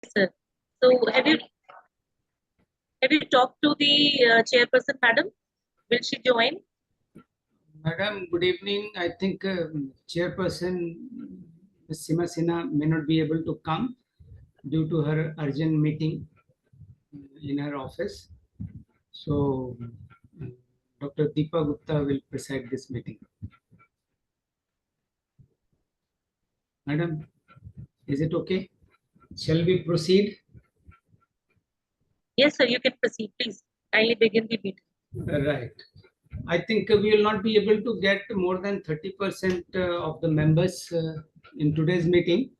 sir. So have you talked to the chairperson, madam? Will she join? Madam, good evening. I think Chairperson Ms. Sima Sinha may not be able to come due to her urgent meeting in her office. So, Dr. Deepa Gupta will preside this meeting. Madam, is it okay? Shall we proceed? Yes, sir, you can proceed, please. Kindly begin the meeting. Right. I think we will not be able to get more than 30% of the members in today's meeting.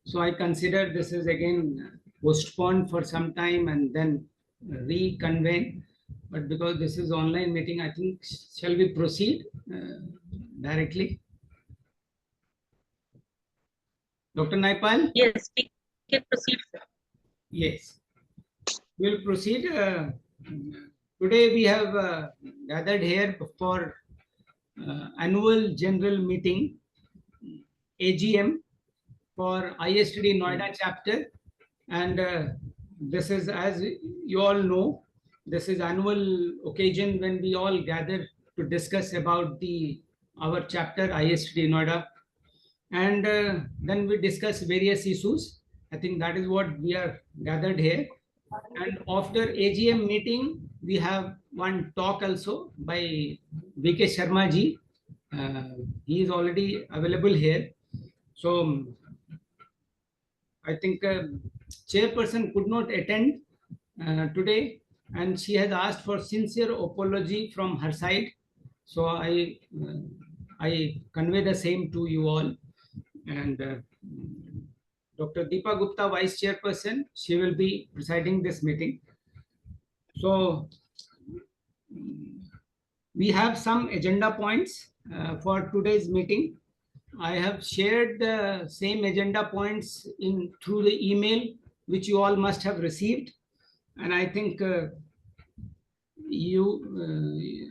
So I consider this is again postponed for some time and then reconvene. But because this is online meeting, I think shall we proceed directly? Dr. Naipal? Yes, we can proceed, sir. Yes. We'll proceed. Today we have gathered here for annual general meeting, AGM, for ISTD Noida Chapter. And this is, as you all know, this is annual occasion when we all gather to discuss about our chapter ISTD Noida. And then we discuss various issues. I think that is what we are gathered here. And after AGM meeting, we have one talk also by VK Sharma ji. He is already available here. So I think chairperson could not attend today, and she has asked for sincere apology from her side. So I convey the same to you all. And Dr. Deepa Gupta, Vice Chairperson, she will be presiding this meeting. So we have some agenda points for today's meeting. I have shared the same agenda points through the email, which you all must have received. And I think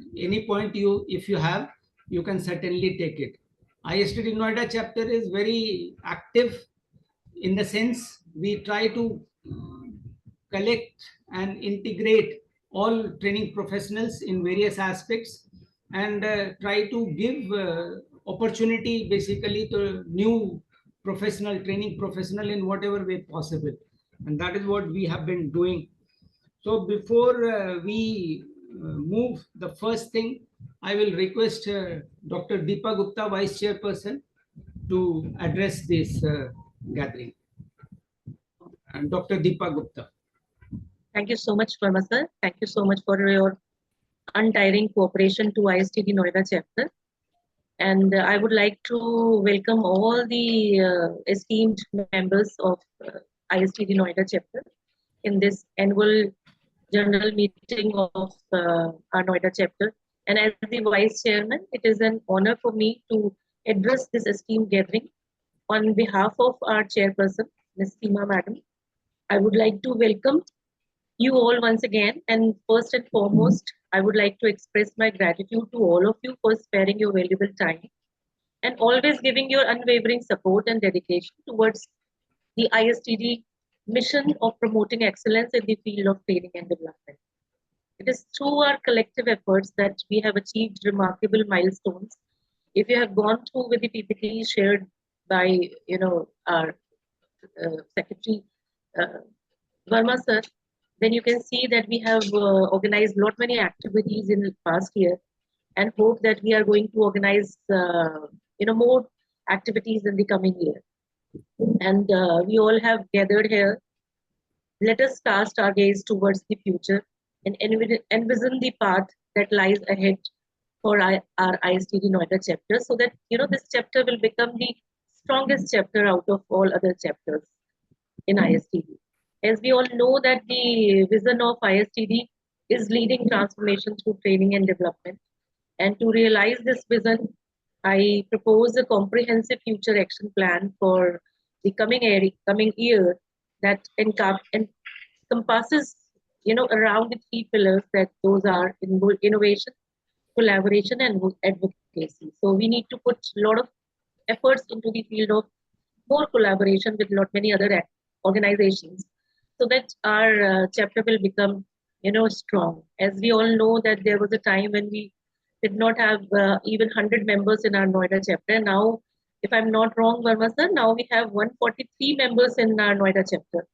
any point if you have, you can certainly take it. ISTD Noida chapter is very active in the sense we try to collect and integrate all training professionals in various aspects and try to give opportunity basically to new training professional in whatever way possible. And that is what we have been doing. So before we move, the first thing I will request Dr. Deepa Gupta, Vice Chairperson, to address this gathering. And Dr. Deepa Gupta. Thank you so much, Verma sir. Thank you so much for your untiring cooperation to ISTD Noida chapter. And I would like to welcome all the esteemed members of ISTD Noida chapter in this annual general meeting of our Noida chapter. And as the Vice Chairman, it is an honor for me to address this esteemed gathering on behalf of our Chairperson, Ms. Seema Madam. I would like to welcome you all once again. And first and foremost, I would like to express my gratitude to all of you for sparing your valuable time and always giving your unwavering support and dedication towards the ISTD mission of promoting excellence in the field of training and development. It is through our collective efforts that we have achieved remarkable milestones. If you have gone through with the PPT shared by our Secretary Verma sir, then you can see that we have organized lot many activities in the past year, and hope that we are going to organize more activities in the coming year. And we all have gathered here. Let us cast our gaze towards the future and envision the path that lies ahead for our ISTD Noida chapter, so that this chapter will become the strongest chapter out of all other chapters in ISTD. As we all know that the vision of ISTD is leading transformation through training and development. And to realize this vision, I propose a comprehensive future action plan for the coming year that encompasses, around the three pillars, that those are innovation, collaboration, and advocacy. So we need to put a lot of efforts into the field of more collaboration with many other organizations, so that our chapter will become, strong. As we all know that there was a time when we did not have even 100 members in our Noida chapter. Now, if I'm not wrong, Verma sir, now we have 143 members in our Noida chapter.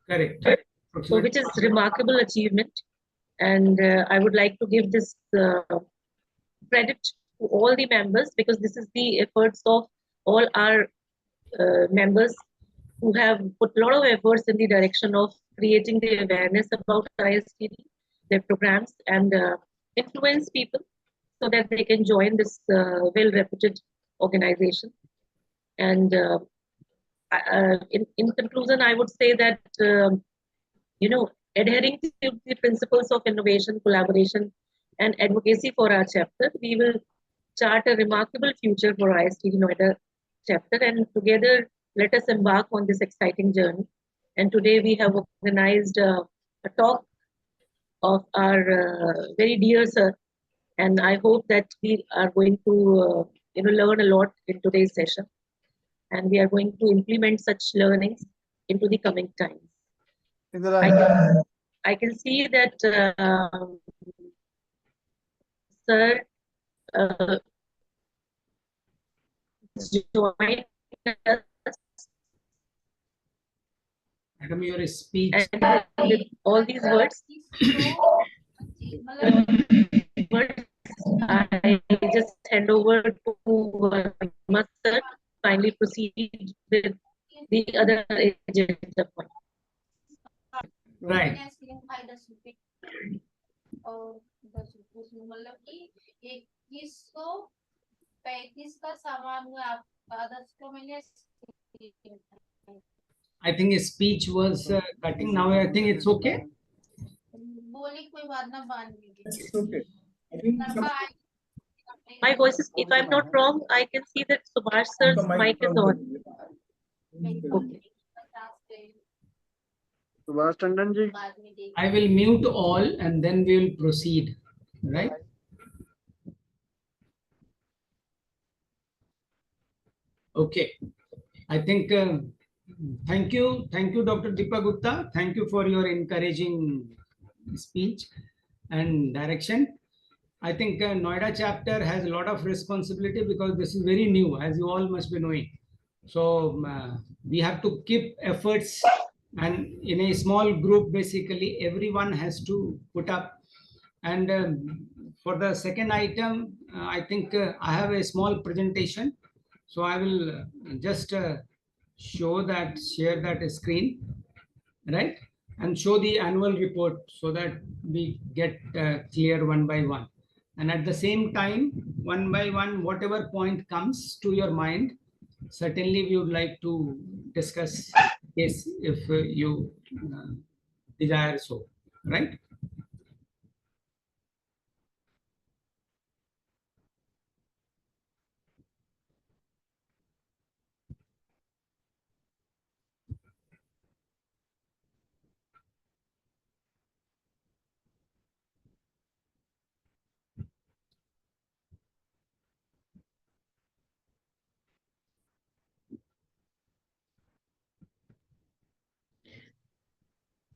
Correct. So, which is remarkable achievement. And I would like to give this credit to all the members, because this is the efforts of all our members who have put a lot of efforts in the direction of creating the awareness about ISTD, their programs, and influence people so that they can join this well-reputed organization. And in conclusion, I would say that adhering to the principles of innovation, collaboration, and advocacy for our chapter, we will chart a remarkable future for ISTD Noida chapter, and together let us embark on this exciting journey. And today we have organized a talk of our very dear sir, and I hope that we are going to learn a lot in today's session, and we are going to implement such learnings into the coming times. I can see that sir joined us. Madam, your speech. And with all these words, I just hand over to Verma sir. Finally proceed with the other agenda point. Right. I think his speech was cutting. Now I think it's okay. It's okay. I think My voice is, if I'm not wrong, I can see that Subhash sir's mic is on. Okay. Subhash Tandon ji. I will mute all and then we will proceed. Right? Okay. I think thank you, Dr. Deepa Gupta. Thank you for your encouraging speech and direction. I think Noida chapter has a lot of responsibility because this is very new, as you all must be knowing. So we have to keep efforts, and in a small group, basically everyone has to put up. And for the second item, I think I have a small presentation. So I will just share that screen, right? And show the annual report so that we get clear one by one. And at the same time, one by one, whatever point comes to your mind, certainly we would like to discuss this if you desire so, right?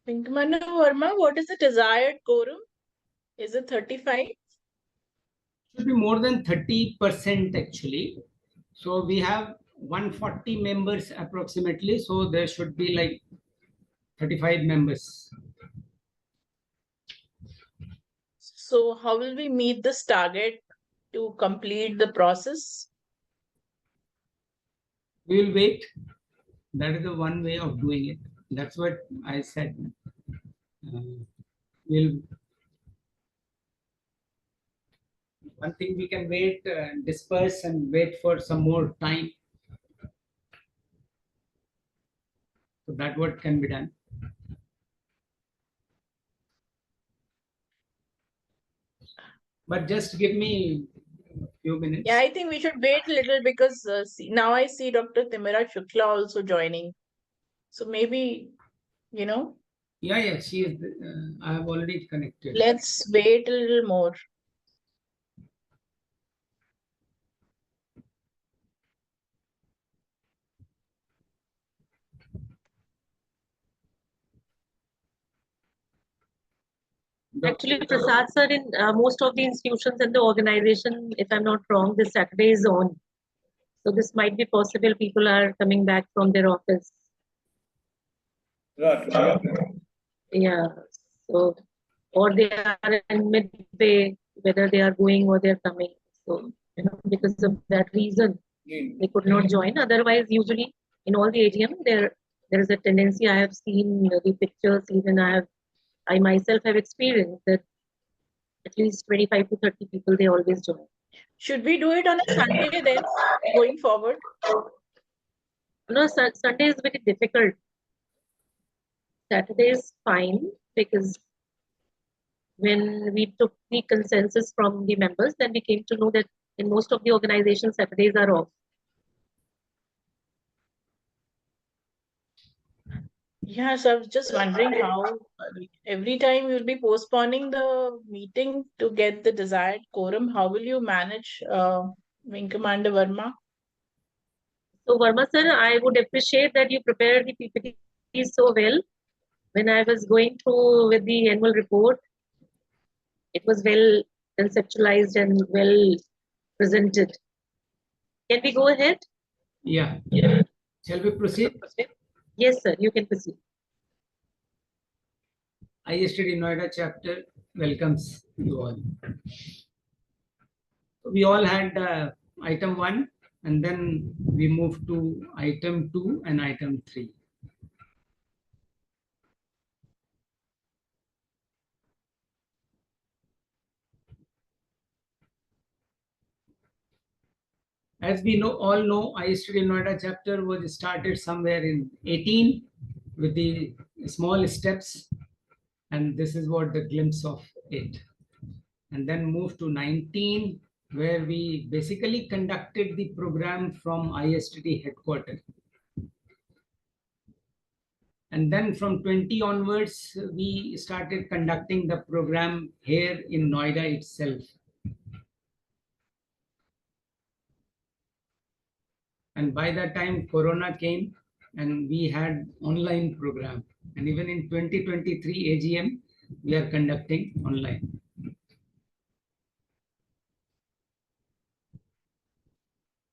Pinkmanu Verma, what is the desired quorum? Is it 35? Should be more than 30% actually. So we have 140 members approximately. So there should be like 35 members. So how will we meet this target to complete the process? We will wait. That is the one way of doing it. That's what I said. We'll one thing we can wait, disperse and wait for some more time. So that what can be done. But just give me a few minutes. Yeah, I think we should wait a little because now I see Dr. Timira Shukla also joining. So maybe, Yeah, she is. I have already connected. let's wait a little more. Actually, Prasad sir, in most of the institutions and the organization, if I'm not wrong, this Saturday is on. So this might be possible. People are coming back from their office. Right. Yeah. So, or they are in midway, whether they are going or they're coming. So, because of that reason, they could not join. Otherwise, usually in all the AGM, there is a tendency. I have seen the pictures. Even I myself have experienced that at least 25 to 30 people they always join. Should we do it on a Sunday then, going forward? No, Sunday is very difficult. Saturday is fine because when we took the consensus from the members, then we came to know that in most of the organizations, Saturdays are off. Yes, I was just wondering how every time you'll be postponing the meeting to get the desired quorum. How will you manage, Wing Commander Verma? So, Verma sir, I would appreciate that you prepared the PPT so well. When I was going through with the annual report, it was well conceptualized and well presented. Can we go ahead? Yeah. Shall we proceed? Yes, sir, you can proceed. ISTD Noida Chapter welcomes you all. We all had item 1, and then we moved to item 2 and item 3. As we all know, ISTD Noida chapter was started somewhere in 18 with the small steps, and this is what the glimpse of it. And then moved to 19, where we basically conducted the program from ISTD headquarters. And then from 20 onwards, we started conducting the program here in Noida itself. And by that time, Corona came and we had online program. And even in 2023 AGM, we are conducting online.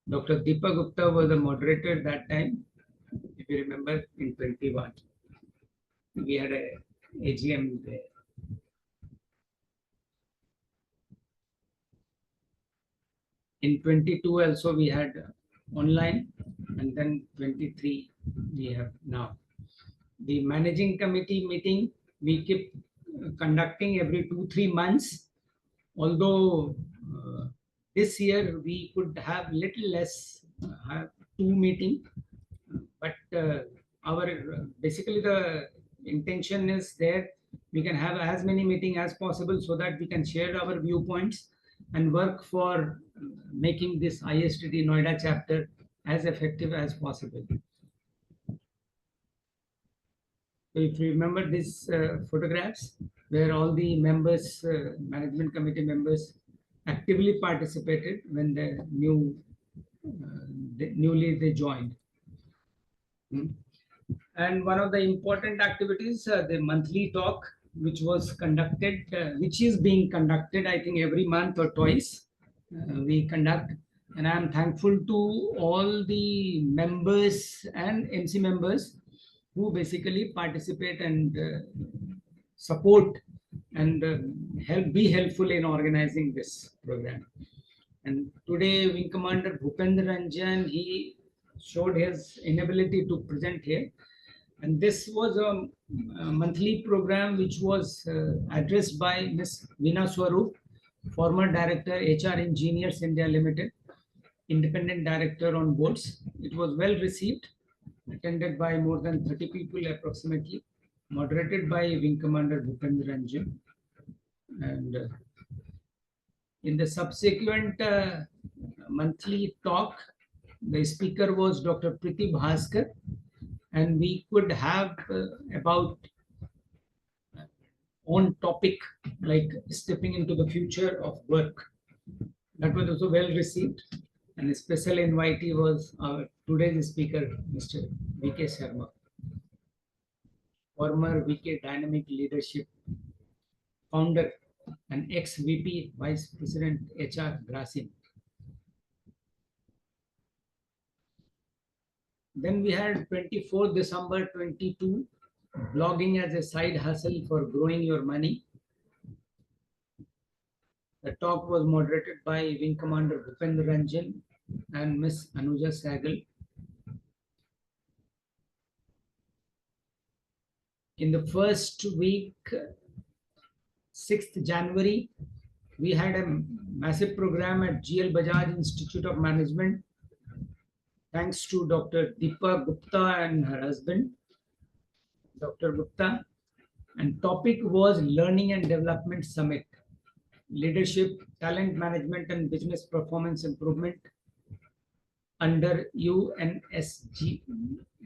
Dr. Deepa Gupta was the moderator that time. If you remember, in 21, we had a AGM there. In 22 also we had online, and then 23 we have now. The managing committee meeting we keep conducting every 2-3 months, although this year we could have little less, have 2 meeting, but our basically the intention is there we can have as many meeting as possible so that we can share our viewpoints and work for making this ISTD Noida chapter as effective as possible. So if you remember these photographs where all the members, management committee members actively participated when the newly they joined. And one of the important activities, the monthly talk, which was conducted, which is being conducted, I think every month or twice we conduct. And I'm thankful to all the members and MC members who basically participate and support and be helpful in organizing this program. And today, Wing Commander Bhupendra Ranjan, he showed his inability to present here. And this was a monthly program which was addressed by Ms. Veena Swarup, former Director, HR Engineers India Limited, Independent Director on boards. It was well received, attended by more than 30 people approximately, moderated by Wing Commander Bhupendra Ranjan. And in the subsequent monthly talk, the speaker was Dr. Priti Bhaskar, and we could have about on topic like stepping into the future of work. That was also well received, and a special invitee was our today's speaker, Mr. V.K. Sharma, former VK Dynamic Leadership founder and ex-VP Vice President HR Grasim. Then we had 24th December 22, blogging as a side hustle for growing your money. The talk was moderated by Wing Commander Bhupendra Ranjan and Miss Anuja Sahgal. In the first week, 6th January, we had a massive program at GL Bajaj Institute of Management, thanks to Dr. Deepa Gupta and her husband, Dr. Gupta. And topic was Learning and Development Summit, Leadership, Talent Management and Business Performance Improvement under UNSG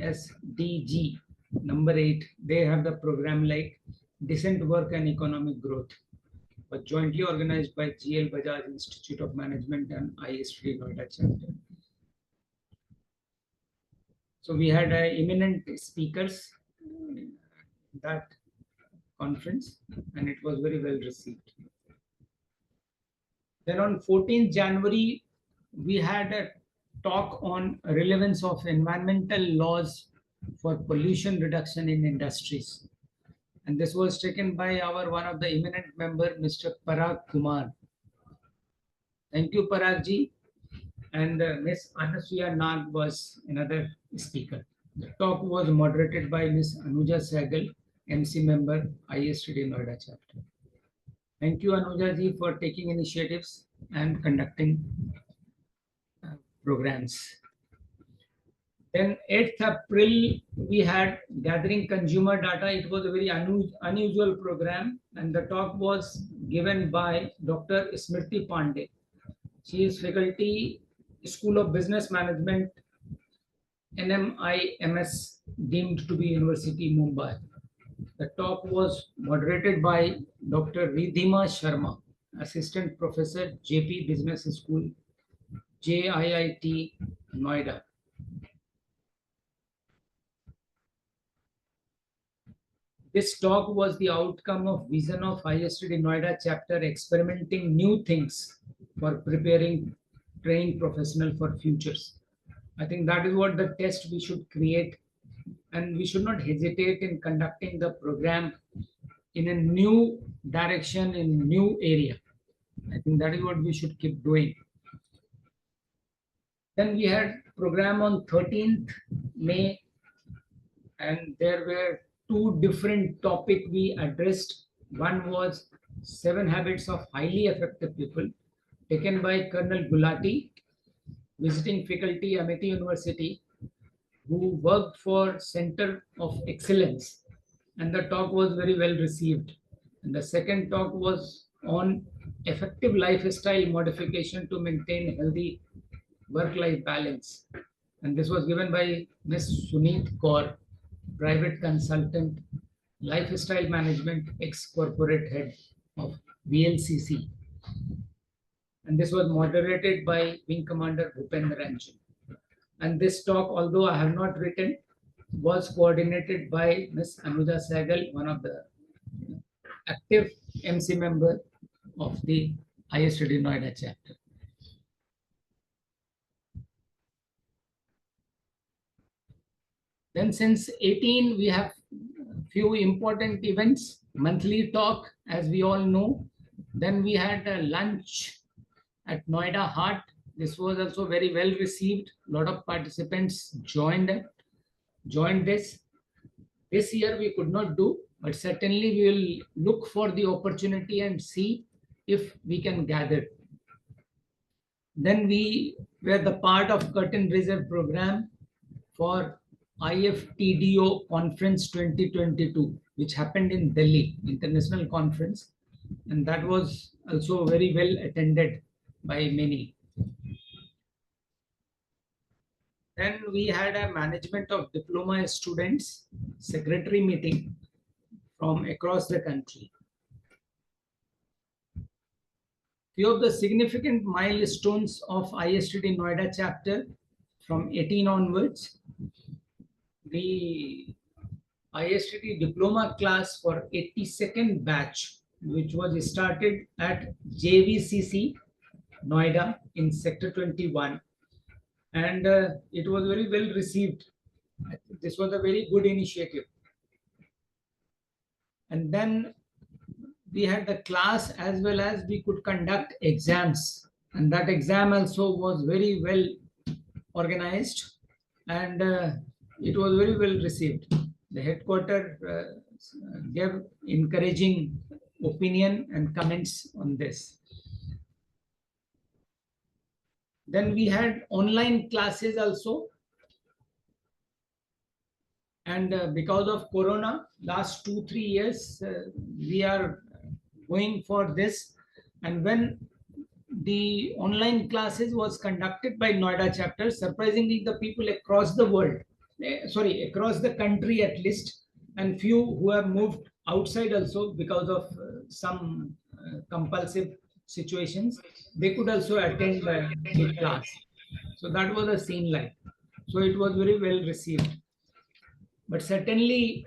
SDG number 8. They have the program like Decent Work and Economic Growth, but jointly organized by GL Bajaj Institute of Management and ISTD Noida Chapter. So we had eminent speakers in that conference, and it was very well received. Then on 14th January, we had a talk on relevance of environmental laws for pollution reduction in industries. And this was taken by our one of the eminent member, Mr. Parag Kumar. Thank you, Parag ji. And Ms. Anasuya Nag was another speaker. The talk was moderated by Ms. Anuja Sahgal, MC member, ISTD Noida Chapter. Thank you, Anuja ji, for taking initiatives and conducting programs. Then 8th April, we had gathering consumer data. It was a very unusual program, and the talk was given by Dr. Smriti Pandey. She is faculty, School of Business Management, NMIMS, deemed to be University, Mumbai. The talk was moderated by Dr. Ridhima Sharma, Assistant Professor, JP Business School, JIIT, Noida. This talk was the outcome of vision of ISTD Noida chapter experimenting new things for preparing trained professional for futures. I think that is what the test we should create, and we should not hesitate in conducting the program in a new direction, in new area. I think that is what we should keep doing. Then we had program on 13th May, and there were two different topics we addressed. One was 7 habits of highly effective people, taken by Colonel Gulati, visiting faculty, Amity University, who worked for Center of Excellence, and the talk was very well received. And the second talk was on effective lifestyle modification to maintain healthy work-life balance. And this was given by Ms. Suneet Kaur, private consultant, lifestyle management, ex-corporate head of VLCC. And this was moderated by Wing Commander Bhupendra Ranjan. And this talk, although I have not written, was coordinated by Ms. Anuja Sahgal, one of the active MC member of the ISTD Noida chapter. Then since 18, we have few important events, monthly talk, as we all know. Then we had a lunch at Noida Heart. This was also very well received. A lot of participants joined this. This year we could not do, but certainly we will look for the opportunity and see if we can gather. Then we were the part of curtain raiser program for IFTDO Conference 2022, which happened in Delhi, International Conference, and that was also very well attended by many. Then we had a management of diploma students secretary meeting from across the country. Few of the significant milestones of ISTD Noida chapter from 18 onwards. The ISTD diploma class for 82nd batch which was started at JVCC Noida in Sector 21, and it was very well received. I think this was a very good initiative. And then we had the class as well as we could conduct exams, and that exam also was very well organized, and it was very well received. The headquarter gave encouraging opinion and comments on this. Then we had online classes also, and because of corona, last 2-3 years we are going for this. And when the online classes was conducted by Noida chapter, surprisingly the people across the world, across the country at least, and few who have moved outside also because of some compulsive situations, they could also attend the class. So that was a scene like. So it was very well received. But certainly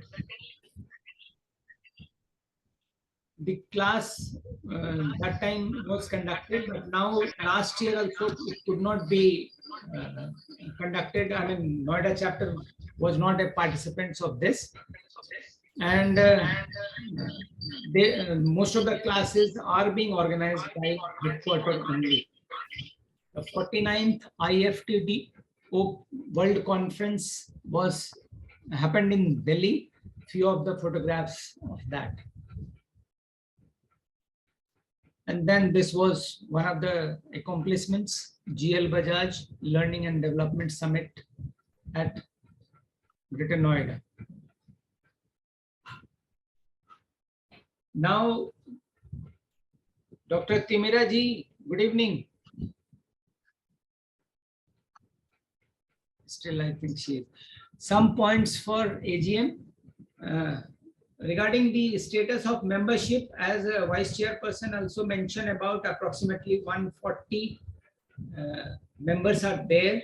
the class that time was conducted, but now last year also it could not be conducted. I mean, Noida chapter was not a participant of this, and most of the classes are being organized by headquarters only. The 49th IFTD World Conference was happened in Delhi. Few of the photographs of that. And then this was one of the accomplishments, GL Bajaj Learning and Development Summit at Greater Noida. Now, Dr. Timira ji, good evening. Still, I think she is. Some points for AGM. Regarding the status of membership, as a vice chairperson also mentioned, about approximately 140 members are there,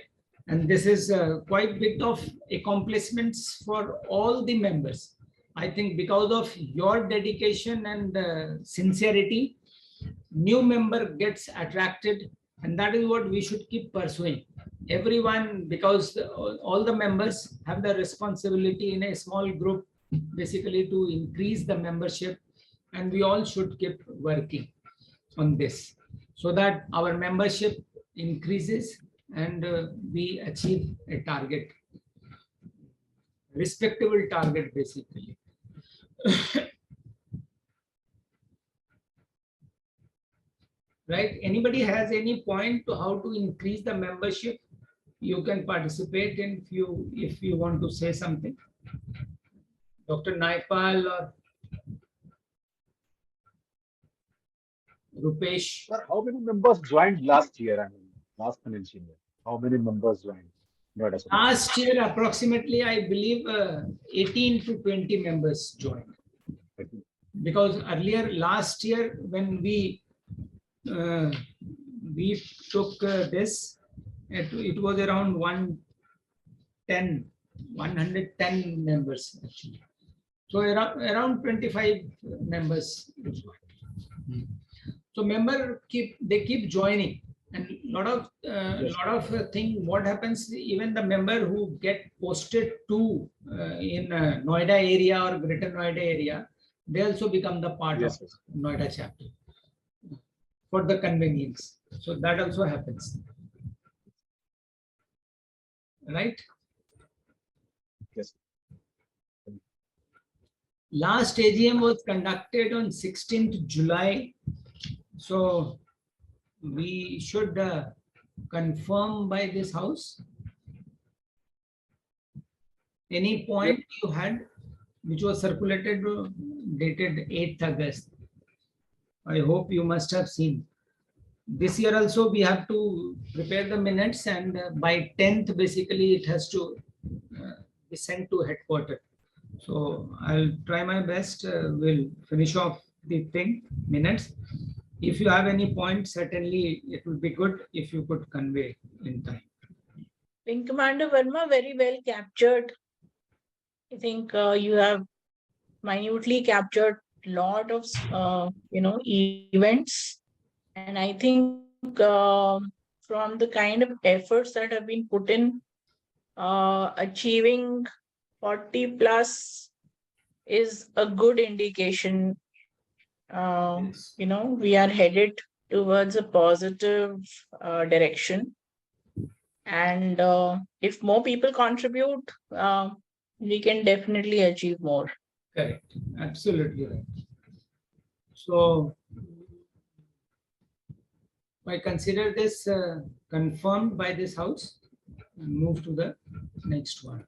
and this is quite a bit of accomplishments for all the members. I think because of your dedication and sincerity, new member gets attracted, and that is what we should keep pursuing. Everyone, because all the members have the responsibility in a small group basically to increase the membership, and we all should keep working on this so that our membership increases and we achieve a target, respectable target basically. Right? Anybody has any point to how to increase the membership? You can participate in if you want to say something. Dr. Naipal or Rupesh. Sir, how many members joined last year? I mean, last financial year. How many members joined? Last year, approximately, I believe 18 to 20 members joined. Because earlier, last year, when we took this, it was around 110 members actually. So around 25 members. So they keep joining, and lot of thing. What happens? Even the member who get posted to in Noida area or Greater Noida area, they also become the part of Noida chapter for the convenience. So that also happens, right? Yes. Last AGM was conducted on 16th July. So we should confirm by this house. Any point you had which was circulated dated 8th August. I hope you must have seen. This year also we have to prepare the minutes, and by 10th basically it has to be sent to headquarters. So I'll try my best. We'll finish off the minutes. If you have any point, certainly it would be good if you could convey in time. Wing Commander Verma, very well captured. I think you have minutely captured lot of events, and I think from the kind of efforts that have been put in, achieving 40 plus is a good indication. Yes. We are headed towards a positive direction, and if more people contribute, we can definitely achieve more. Correct. Absolutely right. So I consider this confirmed by this house and move to the next one.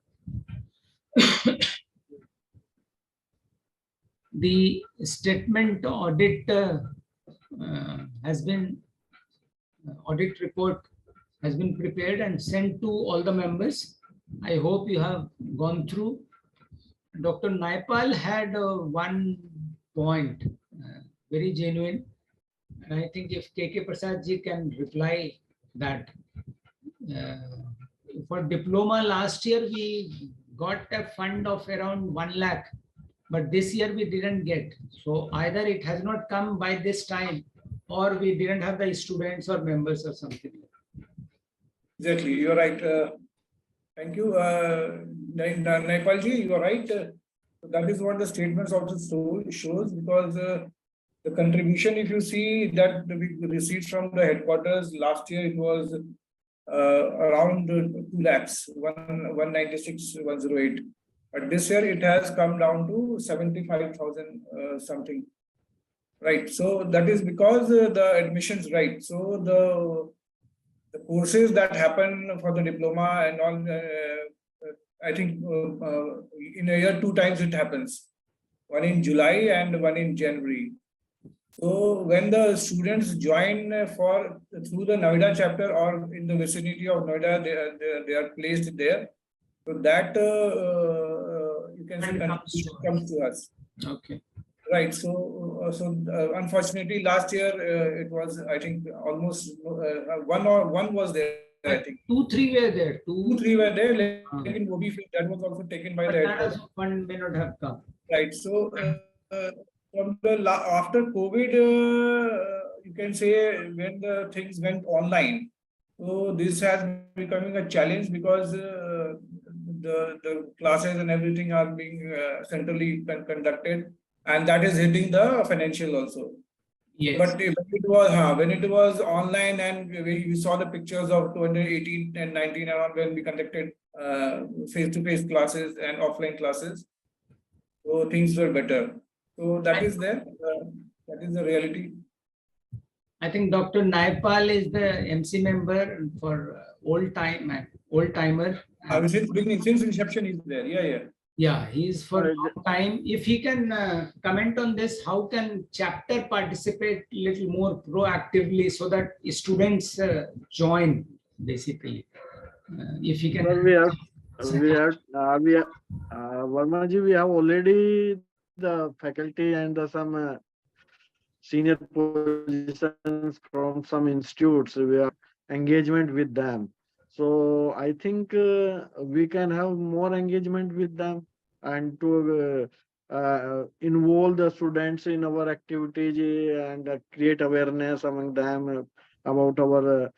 The statement audit has been audit report has been prepared and sent to all the members. I hope you have gone through. Dr. Naipal had one point, very genuine, and I think if KK Prasad ji can reply that. For diploma last year we got a fund of around 1 lakh, but this year we didn't get. So either it has not come by this time, or we didn't have the students or members or something. Exactly, you're right. Thank you, Naipal ji. You're right. That is what the statements also shows, because the contribution, if you see that we received from the headquarters last year, it was around 2 lakhs, 196,108. But this year it has come down to 75,000 something. Right. So that is because the admissions, right. So the courses that happen for the diploma and all, I think in a year 2 times it happens, one in July and one in January. So when the students join through the Noida chapter or in the vicinity of Noida, they are placed there. So that you can see comes to us. Okay. Right. So unfortunately, last year it was, I think, almost one was there. I think 2-3 were there. 2-3 were there. Like in Gobi field, that was also taken by the But fund may not have come. right. So from after COVID, you can say when the things went online, so this has becoming a challenge, because the classes and everything are being centrally conducted, and that is hitting the financial also. Yes. But when it was online, and we saw the pictures of 2018 and 19 around, when we conducted face-to-face classes and offline classes, so things were better. So that is there. That is the reality. I think Dr. Naipal is the MC member for old timer. Since beginning, since inception, is there. Yeah. Yeah, he is for a long time. If he can comment on this, how can chapter participate little more proactively so that students join, basically? If he can. Well, Verma ji, we have already the faculty and some senior positions from some institutes. We have engagement with them. So I think we can have more engagement with them, and to involve the students in our activities and create awareness among them about our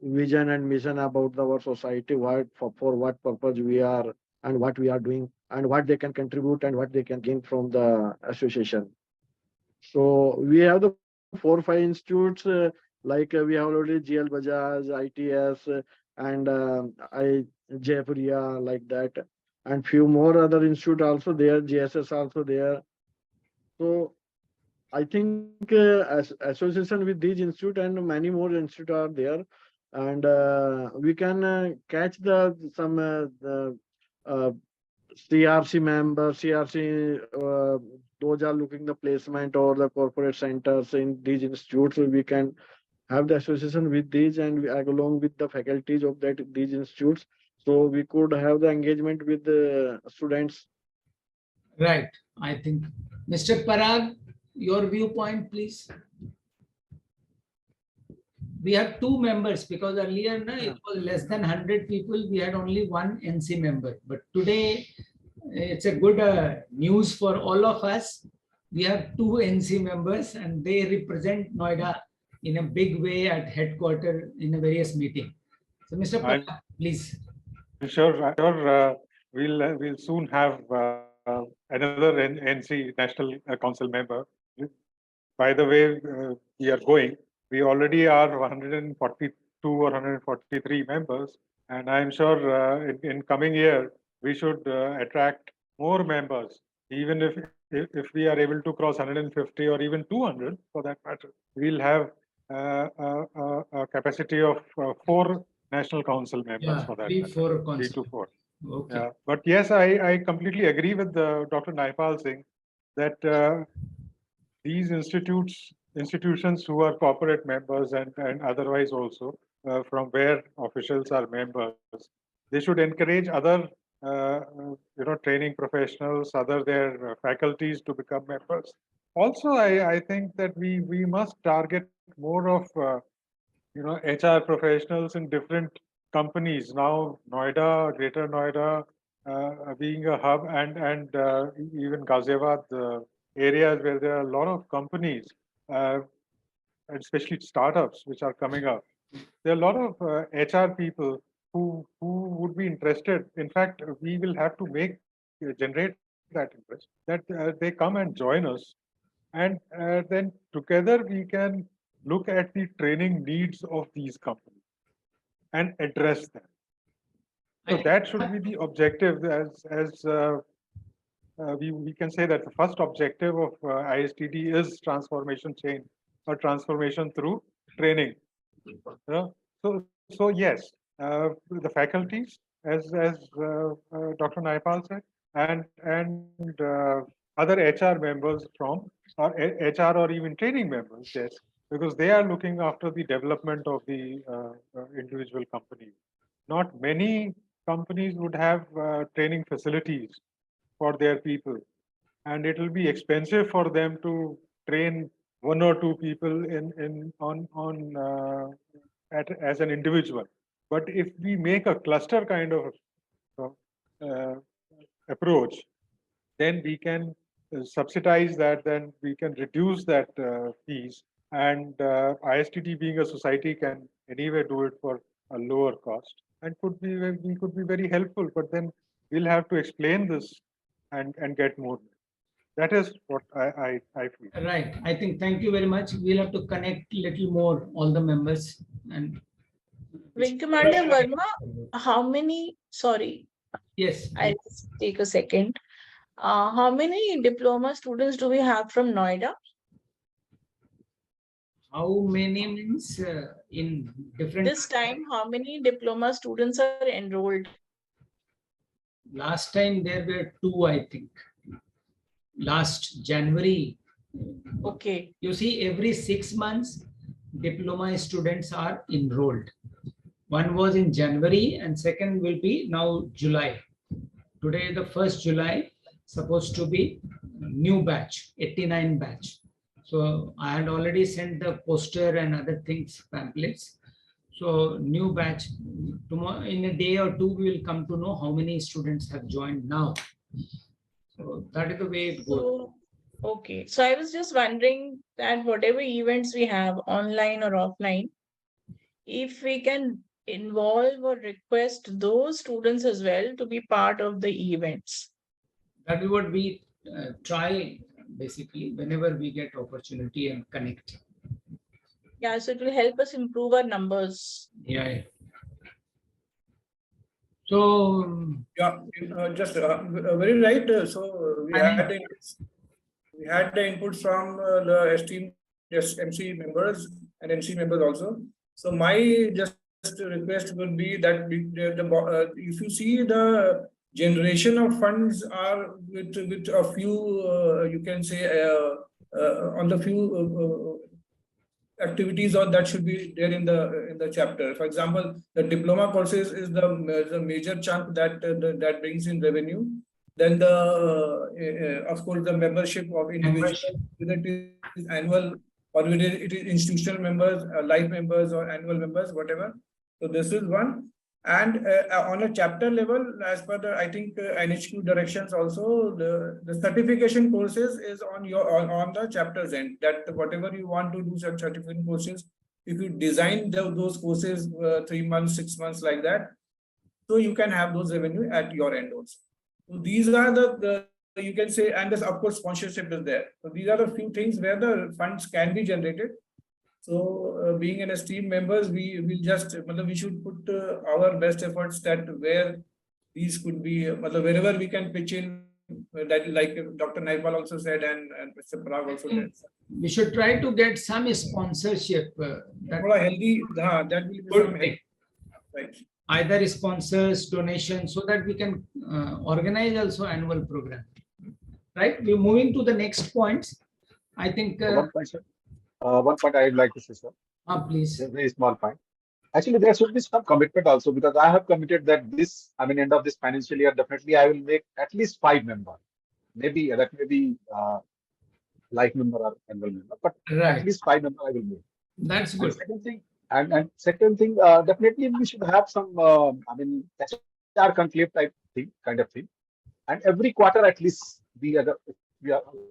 vision and mission about our society, for what purpose we are and what we are doing, and what they can contribute and what they can gain from the association. So we have the 4-5 institutes, like we have already GL Bajaj, ITS, and Jaipuria, like that, and few more other institutes also there, GSS also there. So I think association with these institutes and many more institutes are there, and we can catch some CRC member, those are looking the placement or the corporate centers in these institutes. So we can have the association with these, and we along with the faculties of these institutes. So we could have the engagement with the students. Right. I think Mr. Parag, your viewpoint, please. We have 2 members, because earlier it was less than 100 people. We had only 1 NC member. But today it's a good news for all of us we have two NC members and they represent Noida in a big way at headquarters in a various meeting. So Mr. I'm- Pratap, please. I'm sure we'll soon have another NC National Council member. By the way, we are going. We already are 142 or 143 members, and I'm sure in coming year we should attract more members. Even if we are able to cross 150 or even 200 for that matter, we'll have a capacity of 4 National Council members Yeah, for that. 3, matter. 4 3 to council. 4. Okay. Yeah, but yes, I completely agree with Dr. Naipal Singh that these institutions who are corporate members and otherwise also from where officials are members, they should encourage other training professionals, other their faculties to become members. Also, I think that we must target more of HR professionals in different companies. Now Noida, Greater Noida, being a hub, and even Ghaziabad areas where there are a lot of companies, and especially startups which are coming up. There are a lot of HR people who would be interested. In fact, we will have to generate that interest that they come and join us, and then together we can look at the training needs of these companies and address them. So that should be the objective. As we can say that the first objective of ISTD is transformation change or transformation through training. So yes, the faculties, as Dr. Naipal said, and other HR members from or HR or even training members, yes, because they are looking after the development of the individual company. Not many companies would have training facilities for their people, and it will be expensive for them to train 1 or 2 people as an individual. But if we make a cluster kind of uh, approach, then we can subsidize that, then we can reduce that fees, and ISTD being a society can anyway do it for a lower cost, and we could be very helpful, but then we'll have to explain this and get more. That is what I feel. Right. I think thank you very much. We'll have to connect little more all the members and Wing Commander Verma, how many, sorry, yes. I'll just take a second. How many diploma students do we have from Noida? How many means in different? This time, how many diploma students are enrolled? Last time there were 2, I think. Last January. Okay. You see, every 6 months, diploma students are enrolled. One was in January and second will be now July. Today, the 1st July, supposed to be new batch, 89 batch. So I had already sent the poster and other things, pamphlets. So new batch, tomorrow in a day or 2, we will come to know how many students have joined now. So that is the way it goes. So, okay. So I was just wondering that whatever events we have, online or offline, if we can involve or request those students as well to be part of the events. That is what we try basically whenever we get opportunity and connect. Yeah, so it will help us improve our numbers. Yeah. So Yeah, just very right. We had the inputs from the esteemed MC members and NC members also. So my just request would be that if you see the generation of funds are with a few you can say on the few activities or that should be there in the chapter. For example, the diploma courses is the major chunk that brings in revenue. Then the of course the membership of individual, whether it is annual or whether it is institutional members, life members or annual members, whatever. So this is one. And on a chapter level, as per the, I think, NHQ directions also, the certification courses is on your on the chapter's end, that whatever you want to do some certification courses, if you design those courses 3 months, 6 months like that, so you can have those revenue at your end also. So these are the you can say, and this, of course, sponsorship is there. So these are the few things where the funds can be generated. So being an esteemed members, we will just, we should put our best efforts that where these could be, wherever we can pitch in, that like Dr. Naipal also said, and Mr. Parag also said. We should try to get some sponsorship. That Thoda healthy, that will be good some thing. right. Either sponsors, donations, so that we can organize also annual program. Right? We're moving to the next points. I think. One point, sir. One point I would like to say, sir. Please. A very small point. Actually, there should be some commitment also, because I have committed that this, end of this financial year, definitely I will make at least 5 members. Maybe that may be life member or annual member, but Right. at least 5 members I will make. That's And good. second thing, second thing, definitely we should have some, HR conclave type thing, kind of thing. And every quarter, at least we are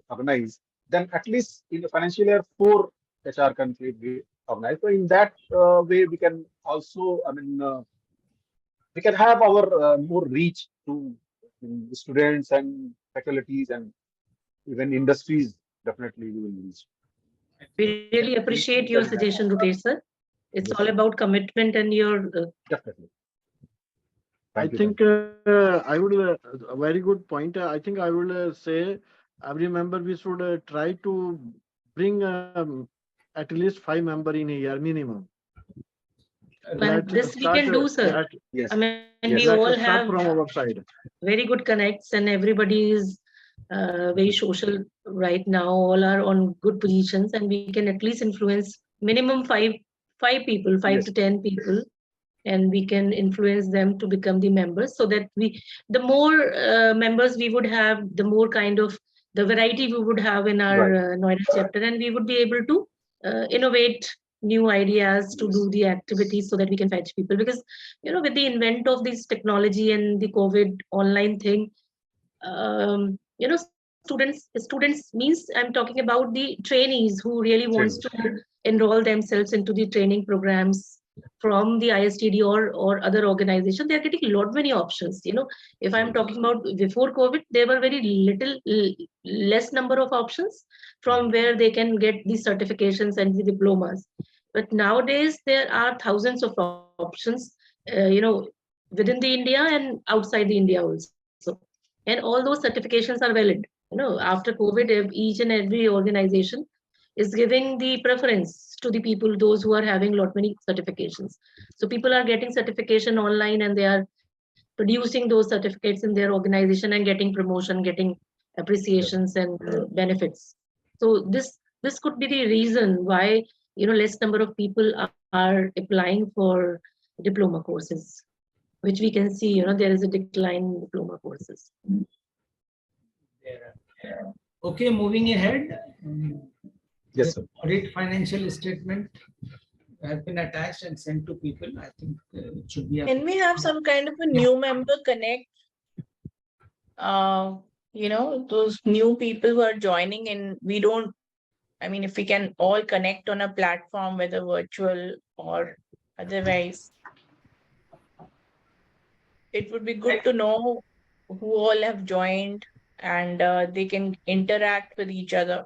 organized. Then at least in the financial year, 4 HR conclave we organize. So in that way, we can also, we can have our more reach to students and faculties and even industries. Definitely, we will reach. We really appreciate your suggestion, Rupesh sir. It's Yes, all sir. about commitment and your Definitely. I Thank you, think I would, a very good point. I think I would say every member we should try to bring at least 5 members in a year minimum. and this we can do, sir. Yes. I mean, Yes. we Let's all start have from our side. very good connects, and everybody is very social right now. All are on good positions, and we can at least influence minimum five people, 5 Yes. to 10 people, and we can influence them to become the members, so that the more members we would have, the more kind of the variety we would have in our Right. Noida chapter, and we would be able to innovate new ideas to do the activities, so that we can fetch people. Because with the invent of this technology and the COVID online thing, students means, I'm talking about the trainees who really wants to enroll themselves into the training programs from the ISTD or other organization. They are getting a lot many options. If I'm talking about before COVID, there were very less number of options from where they can get the certifications and the diplomas. But nowadays there are thousands of options, within the India and outside the India also. And all those certifications are valid. After COVID, each and every organization is giving the preference to the people, those who are having lot many certifications. So people are getting certification online, and they are producing those certificates in their organization and getting promotion, getting appreciations and benefits. So this could be the reason why less number of people are applying for diploma courses, which we can see, there is a decline in diploma courses. Okay, moving ahead. Yes, sir. Audit financial statement have been attached and sent to people. I think it should be. Can we have some kind of a new member connect? Those new people who are joining in, if we can all connect on a platform, whether virtual or otherwise, it would be good to know who all have joined, and they can interact with each other.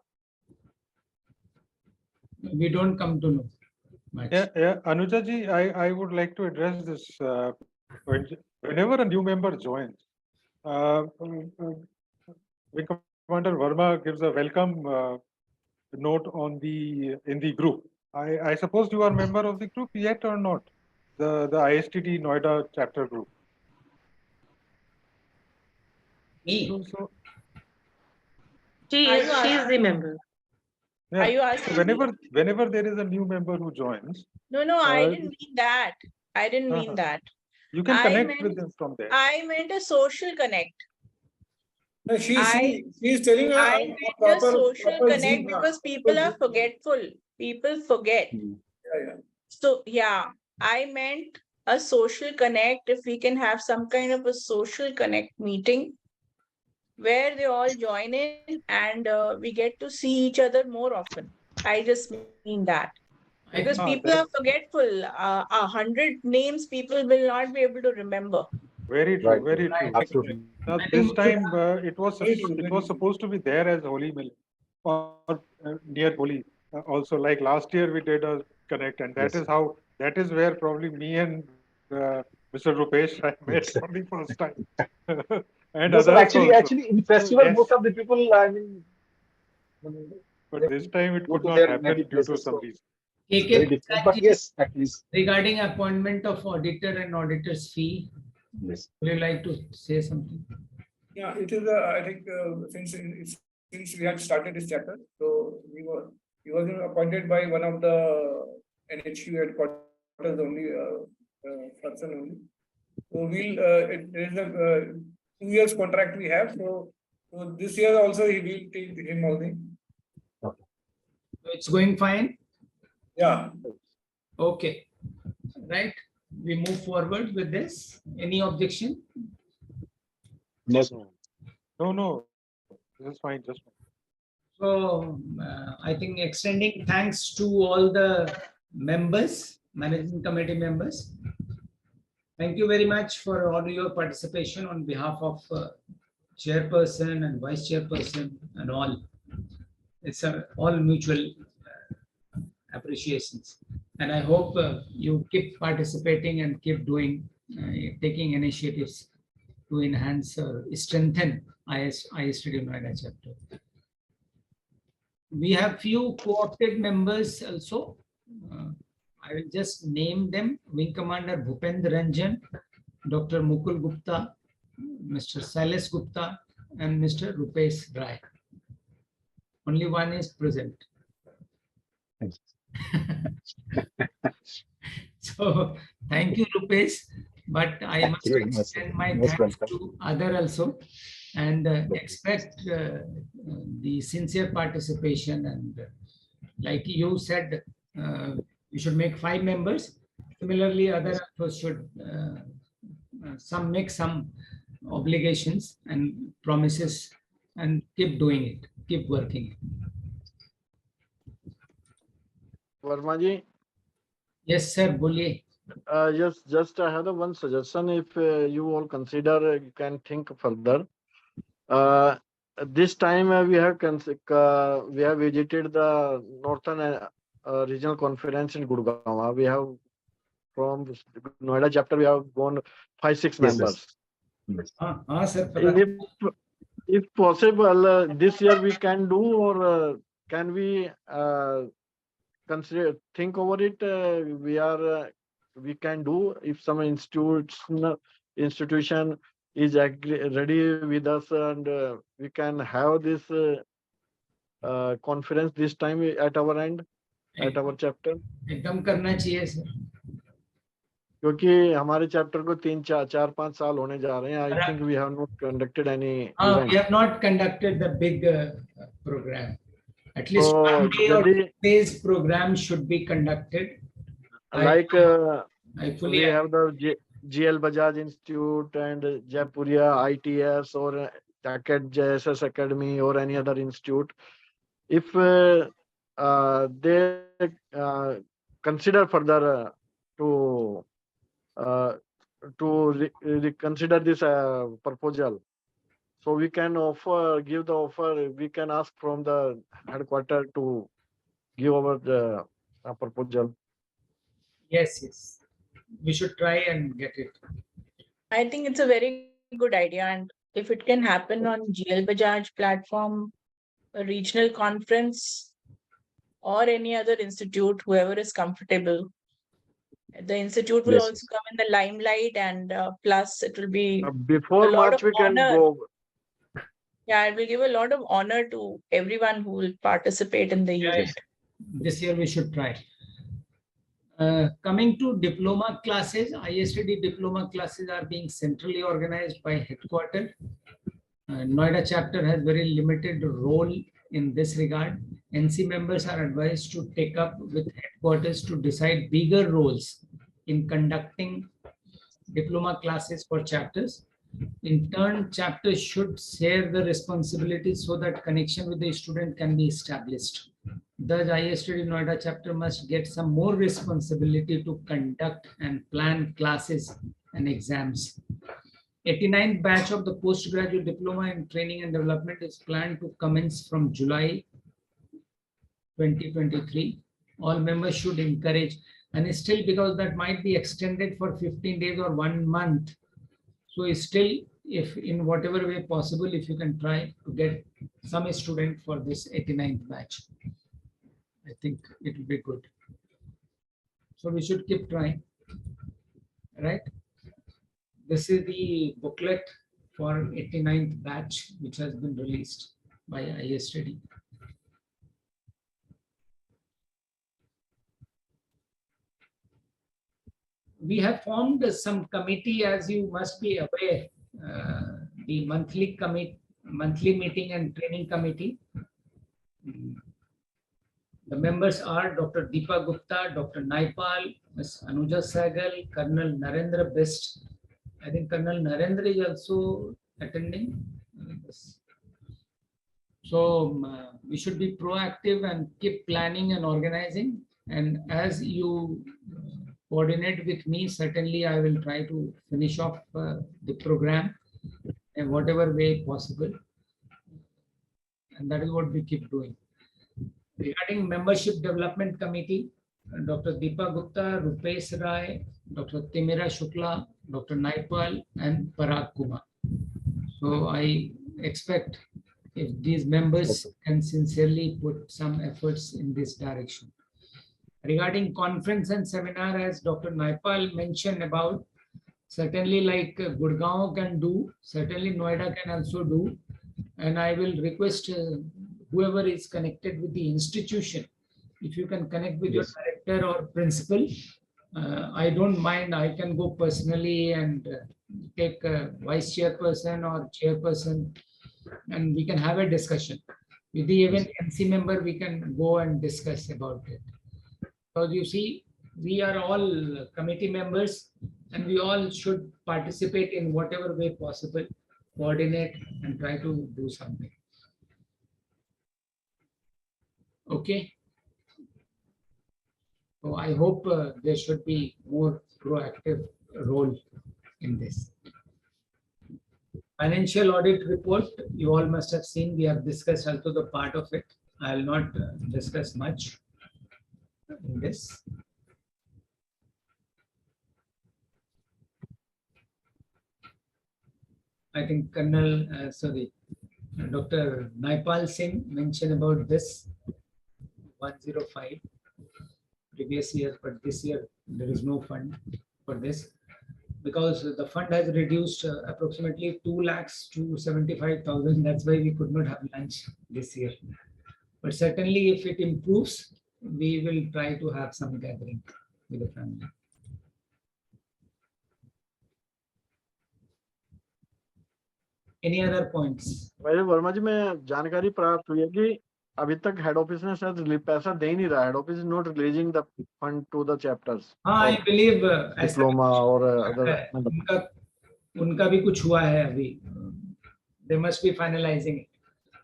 We don't come to know much. Yeah, Anuja ji, I would like to address this point. Whenever a new member joins, Wing Commander Verma gives a welcome note in the group. I suppose you are a member of the group yet or not? The ISTD Noida Chapter group. Me? So She is the member. yeah. Are you asking? So whenever there is a new member who joins, No, I didn't mean that. I didn't mean that. you can I connect with meant- them from there. I meant a social connect. No, she's telling a I meant a proper social connect Zoom, because people are forgetful. People forget. Yeah. So yeah, I meant a social connect, if we can have some kind of a social connect meeting where they all join in and we get to see each other more often. I just mean that. Because people are forgetful. 100 names people will not be able to remember. Very true, Right. very true. Absolutely. Now, I this think time it was Very true, very true. supposed to be there as Holy Mill or near Holi. Also, like last year we did a connect, and that Yes. is how that is where probably me and Mr. Rupesh I met Yes. for the first time, and No, sir. others also. Actually, in So festival, yes, most of the people, I mean, but they this time it go could to not their happen native due to places, some so reason. it's KK very different. But yes, at least regarding appointment of auditor and auditor's fee, yes. would you like to say something? Yeah, it is, I think, since we had started this chapter, so he was appointed by one of the NHU headquarters only, person only. So there is a 2 years contract we have, so this year also he will take him only. It's going fine. Yeah, Okay, right. We move forward with this. Any objection? No, sir. No, this is fine, just fine. So I think extending thanks to all the members, managing committee members. Thank you very much for all your participation on behalf of chairperson and vice chairperson and all. It's all mutual appreciations. And I hope you keep participating and keep doing, taking initiatives to enhance, strengthen ISTD Noida chapter. We have few co-opted members also. I will just name them. Wing Commander Bhupendra Ranjan, Dr. Mukul Gupta, Mr. Silas Gupta, and Mr. Rupesh Rai. Only one is present. Thanks. So thank you, Rupesh. But I Thank must you very much, sir. extend my Most thanks welcome. to other also, and expect the sincere participation. And like you said, you should make 5 members. Similarly, other also should some make some obligations and promises and keep doing it, keep working. Verma ji, Yes, sir. Boliye. just I have the one suggestion. If you all consider, you can think further. This time we have visited the Northern Regional Conference in Gurgaon. We have from Noida chapter, we have gone 5-6 members. Yes. Sir. If possible, this year we can do, or can we think over it? We can do if some institution is ready with us, and we can have this conference this time at our end, at our chapter. एकदम करना चाहिए sir. क्योंकि हमारे chapter को 3-4-5 साल होने जा रहे हैं. I think we have not conducted any event. We have not conducted the big program. At least So, 1 day or यदि 2 days program should be conducted. like I we fully have the GL Bajaj Institute and Jaipuria ITS or TACAD JSS Academy or any other institute. If they consider further to reconsider this proposal, so we can give the offer. We can ask from the headquarters to give our proposal. yes. We should try and get it. I think it's a very good idea. And if it can happen on GL Bajaj platform, a regional conference, or any other institute, whoever is comfortable, the institute will Yes, also come in the limelight, and plus it will be Before a lot March, of we can honor. go. Yeah, it will give a lot of honor to everyone who will participate in the event. This year we should try. Coming to diploma classes, ISTD diploma classes are being centrally organized by headquarters. Noida chapter has very limited role in this regard. NC members are advised to take up with headquarters to decide bigger roles in conducting diploma classes for chapters. In turn, chapters should share the responsibilities so that connection with the student can be established. Thus, ISTD Noida chapter must get some more responsibility to conduct and plan classes and exams. 89th batch of the postgraduate diploma in training and development is planned to commence from July 2023. All members should encourage, and still because that might be extended for 15 days or 1 month. So still, if in whatever way possible, if you can try to get some student for this 89th batch, I think it will be good. So we should keep trying, right? This is the booklet for 89th batch, which has been released by ISTD. We have formed some committee, as you must be aware, the monthly meeting and training committee. The members are Dr. Deepa Gupta, Dr. Naipal, Ms. Anuja Sahgal, Colonel Narendra Best. I think Colonel Narendra is also attending. So we should be proactive and keep planning and organizing. And as you coordinate with me, certainly I will try to finish off the program in whatever way possible. And that is what we keep doing. Regarding membership development committee, Dr. Deepa Gupta, Rupesh Rai, Dr. Timira Shukla, Dr. Naipal, and Parag Kumar. So I expect if these members can sincerely put some efforts in this direction. Regarding conference and seminar, as Dr. Naipal mentioned about, certainly like Gurgaon can do, certainly Noida can also do. And I will request whoever is connected with the institution, if you can connect with your director or principal, I don't mind. I can go personally and take a vice chairperson or chairperson, and we can have a discussion. With the even MC member, we can go and discuss about it. Because you see, we are all committee members and we all should participate in whatever way possible, coordinate and try to do something. Okay. So I hope there should be more proactive role in this. Financial audit report, you all must have seen, we have discussed also the part of it. I will not discuss much in this. I think Colonel, Dr. Naipal Singh mentioned about this 105 previous year, but this year there is no fund for this because the fund has reduced approximately 2 lakhs to 75,000. That's why we could not have lunch this year. But certainly if it improves, we will try to have some gathering with the family. Any other points? वैसे वर्मा जी में जानकारी प्राप्त हुई है कि अभी तक head office ने शायद पैसा दे ही नहीं रहा. Head office is not releasing the fund to the chapters. हाँ, I believe डिप्लोमा और अदर उनका भी कुछ हुआ है अभी. They must be finalizing it.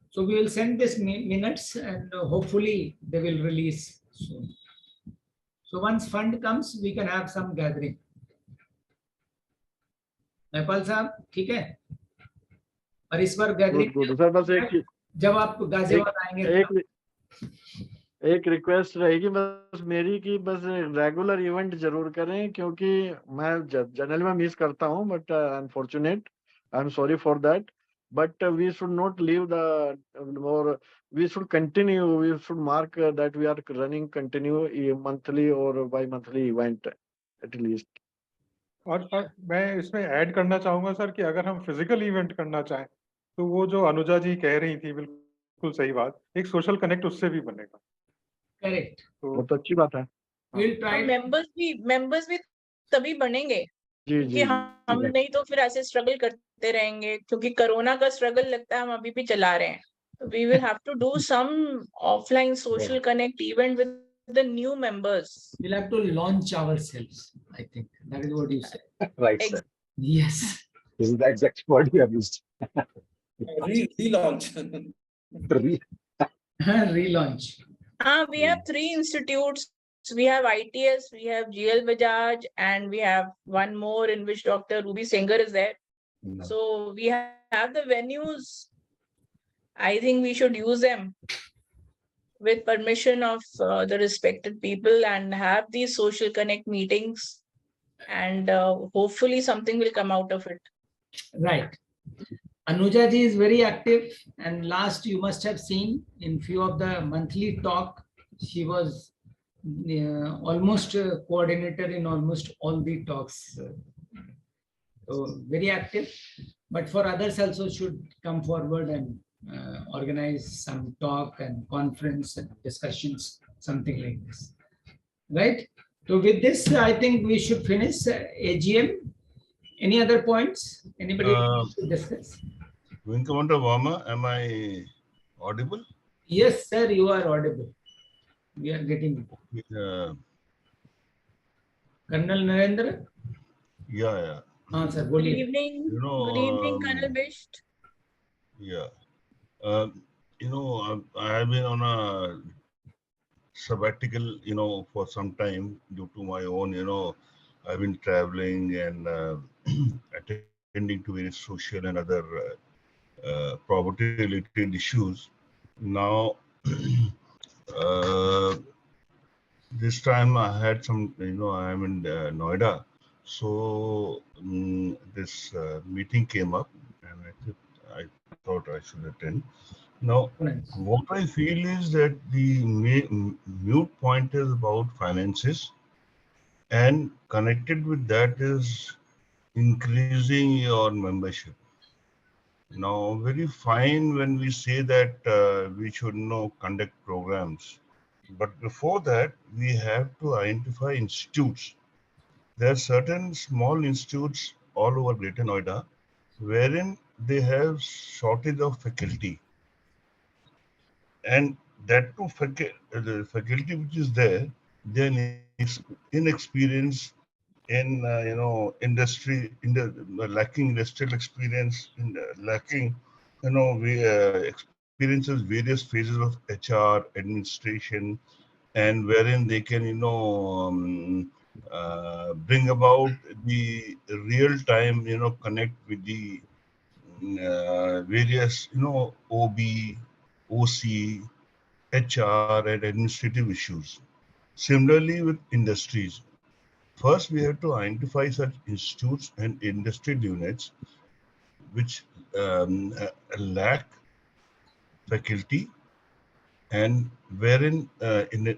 So we will send this minutes and hopefully they will release soon. So once fund comes, we can have some gathering. Nepal साहब, ठीक है? और इस बार गैदरिंग सर बस एक जब आप गाजियाबाद आएंगे एक रिक्वेस्ट रहेगी बस मेरी कि बस रेगुलर इवेंट जरूर करें क्योंकि मैं जनरली में मिस करता हूं but unfortunate I am sorry for that but we should not leave the और we should continue we should mark that we are running continue monthly और बाई मंथली इवेंट एटलीस्ट. और मैं इसमें add करना चाहूंगा sir कि अगर हम फिजिकल इवेंट करना चाहें तो वो जो अनुजा जी कह रही थी बिल्कुल सही बात, एक सोशल कनेक्ट उससे भी बनेगा. करेक्ट, वो तो अच्छी बात है. मेंबर्स भी तभी बनेंगे कि हम नहीं तो फिर ऐसे स्ट्रगल करते रहेंगे क्योंकि कोरोना का स्ट्रगल लगता है हम अभी भी चला रहे हैं. We will have to do some offline social connect event with the new members. We'll have to launch ourselves. I think that is what you said. Right, sir. Yes. This is the exact word you have used. Relaunch. Re- Relaunch. We have three institutes. We have ITS, we have GL Bajaj, and we have one more in which Dr. Ruby Singer is there. No. So we have the venues. I think we should use them with permission of the respected people and have these social connect meetings. And hopefully something will come out of it. Right. Anuja ji is very active, and last you must have seen in few of the monthly talk, she was almost a coordinator in almost all the talks. So very active, but for others also should come forward and organize some talk and conference and discussions, something like this. Right? So with this, I think we should finish AGM. Any other points? Anybody wants to discuss? Wing Commander Varma, am I audible? Yes, sir, you are audible. We are getting it. Colonel Narendra? Yeah. Sir, Good boliye. evening. You know, Good evening, Colonel Bisht. Yeah. I have been on a sabbatical, for some time due to my own, I've been traveling and attending to various social and other property-related issues. Now, this time I had some, I'm in Noida. So this meeting came up and I thought I should attend. Now, what I feel is that the mute point is about finances, and connected with that is increasing your membership. Now, very fine when we say that we should conduct programs. But before that, we have to identify institutes. There are certain small institutes all over Greater Noida wherein they have shortage of faculty. And that too, the faculty which is there, they're inexperienced in lacking industrial experience, lacking experiences various phases of HR administration, and wherein they can bring about the real time connect with the various OB, OC, HR, and administrative issues. Similarly with industries, first we have to identify such institutes and industrial units which lack faculty, and wherein in the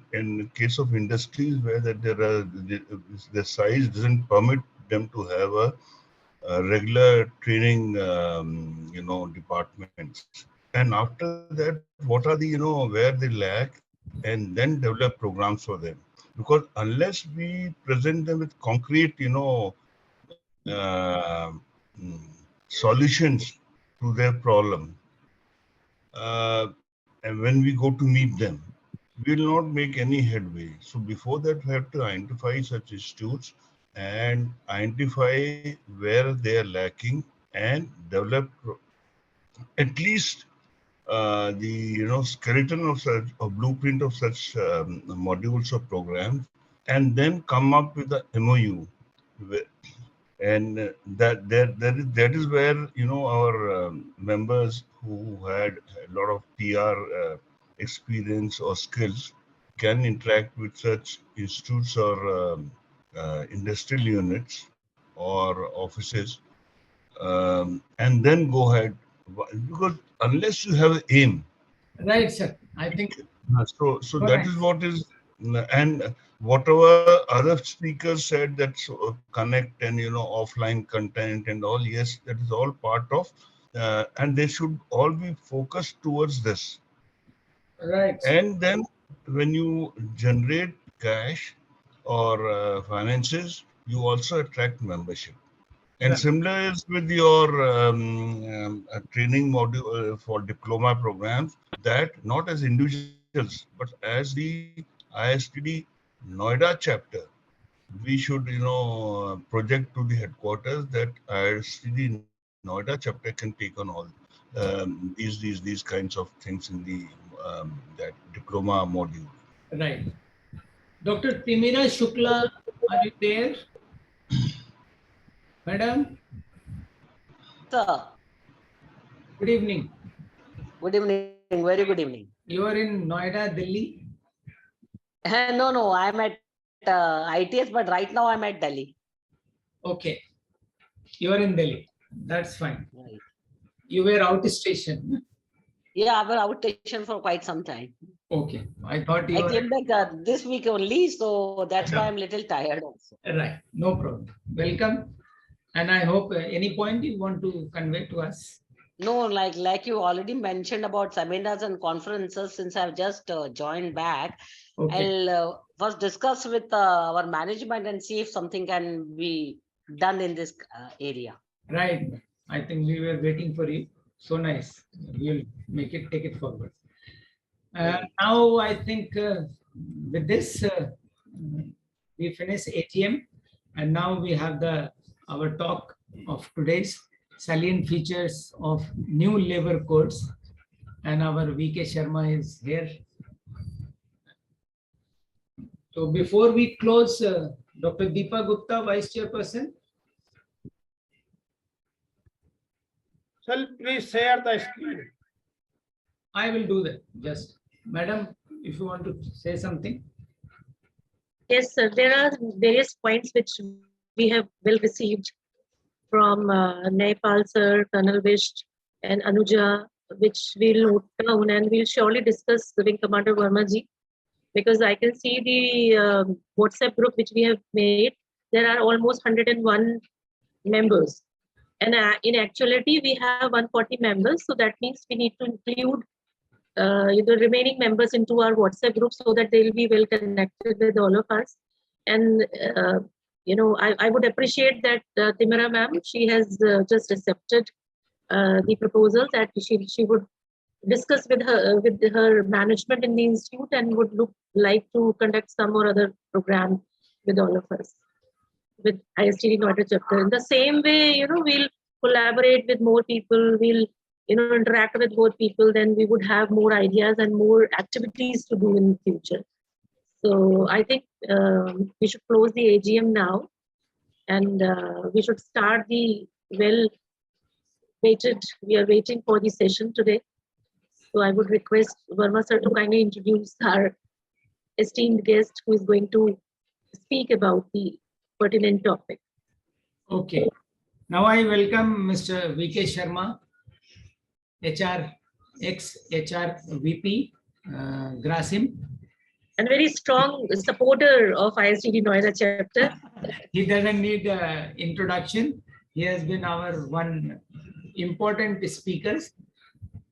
case of industries where the size doesn't permit them to have a regular training departments. And after that, what are the where they lack, and then develop programs for them. Because unless we present them with concrete solutions to their problem, and when we go to meet them, we will not make any headway. So before that, we have to identify such institutes and identify where they are lacking and develop at least the skeleton of such a blueprint of such modules or programs, and then come up with the MOU. And that is where our members who had a lot of PR experience or skills can interact with such institutes or industrial units or offices, and then go ahead, because unless you have an aim. Right, sir. I think So that is what is, and whatever other speakers said, that connect and offline content and all, yes, that is all part of, and they should all be focused towards this. right. And then when you generate cash or finances, you also attract membership. And Right. similar is with your training module for diploma programs, that not as individuals, but as the ISTD Noida chapter, we should, project to the headquarters that ISTD Noida chapter can take on all these kinds of things in the that diploma module. Right. Dr. Timira Shukla, are you there? Madam, Sir, good evening. good evening. Very good evening. You are in Noida, Delhi? No, I'm at ITS, but right now I'm at Delhi. Okay. You are in Delhi. That's fine. Right. You were out station. Yeah, I was outstation for quite some time. Okay. I thought you I were came back this week only, so that's why I'm little tired also. right. No problem. Welcome. And I hope any point you want to convey to us. No, like you already mentioned about seminars and conferences, since I've just joined back, Okay. I'll first discuss with our management and see if something can be done in this area. Right. I think we were waiting for you. So nice. We'll take it forward. Now I think with this we finish AGM, and now we have our talk of today's salient features of new labor codes, and our VK Sharma is here. So before we close, Dr. Deepa Gupta, Vice Chairperson. Shall please share the screen? I will do that. Just, Madam, if you want to say something. Yes, sir. There are various points which we have well received from Nepal sir, Colonel Visht, and Anuja, which we'll note down and we'll surely discuss the Wing Commander Verma ji, because I can see the WhatsApp group which we have made. There are almost 101 members. And in actuality, we have 140 members. So that means we need to include the remaining members into our WhatsApp group so that they'll be well connected with all of us. And, I would appreciate that Timira ma'am, she has just accepted the proposal that she would discuss with her management in the institute and would like to conduct some or other program with all of us, with ISTD Noida chapter. In the same way, we'll collaborate with more people, we'll interact with more people, then we would have more ideas and more activities to do in the future. So I think we should close the AGM now, and we should start the we are waiting for the session today. So I would request Verma sir to kindly introduce our esteemed guest who is going to speak about the pertinent topic. Okay. Now I welcome Mr. VK Sharma, ex-HR VP, Grasim. And very strong supporter of ISTD Noida chapter. He doesn't need introduction. He has been our one important speaker.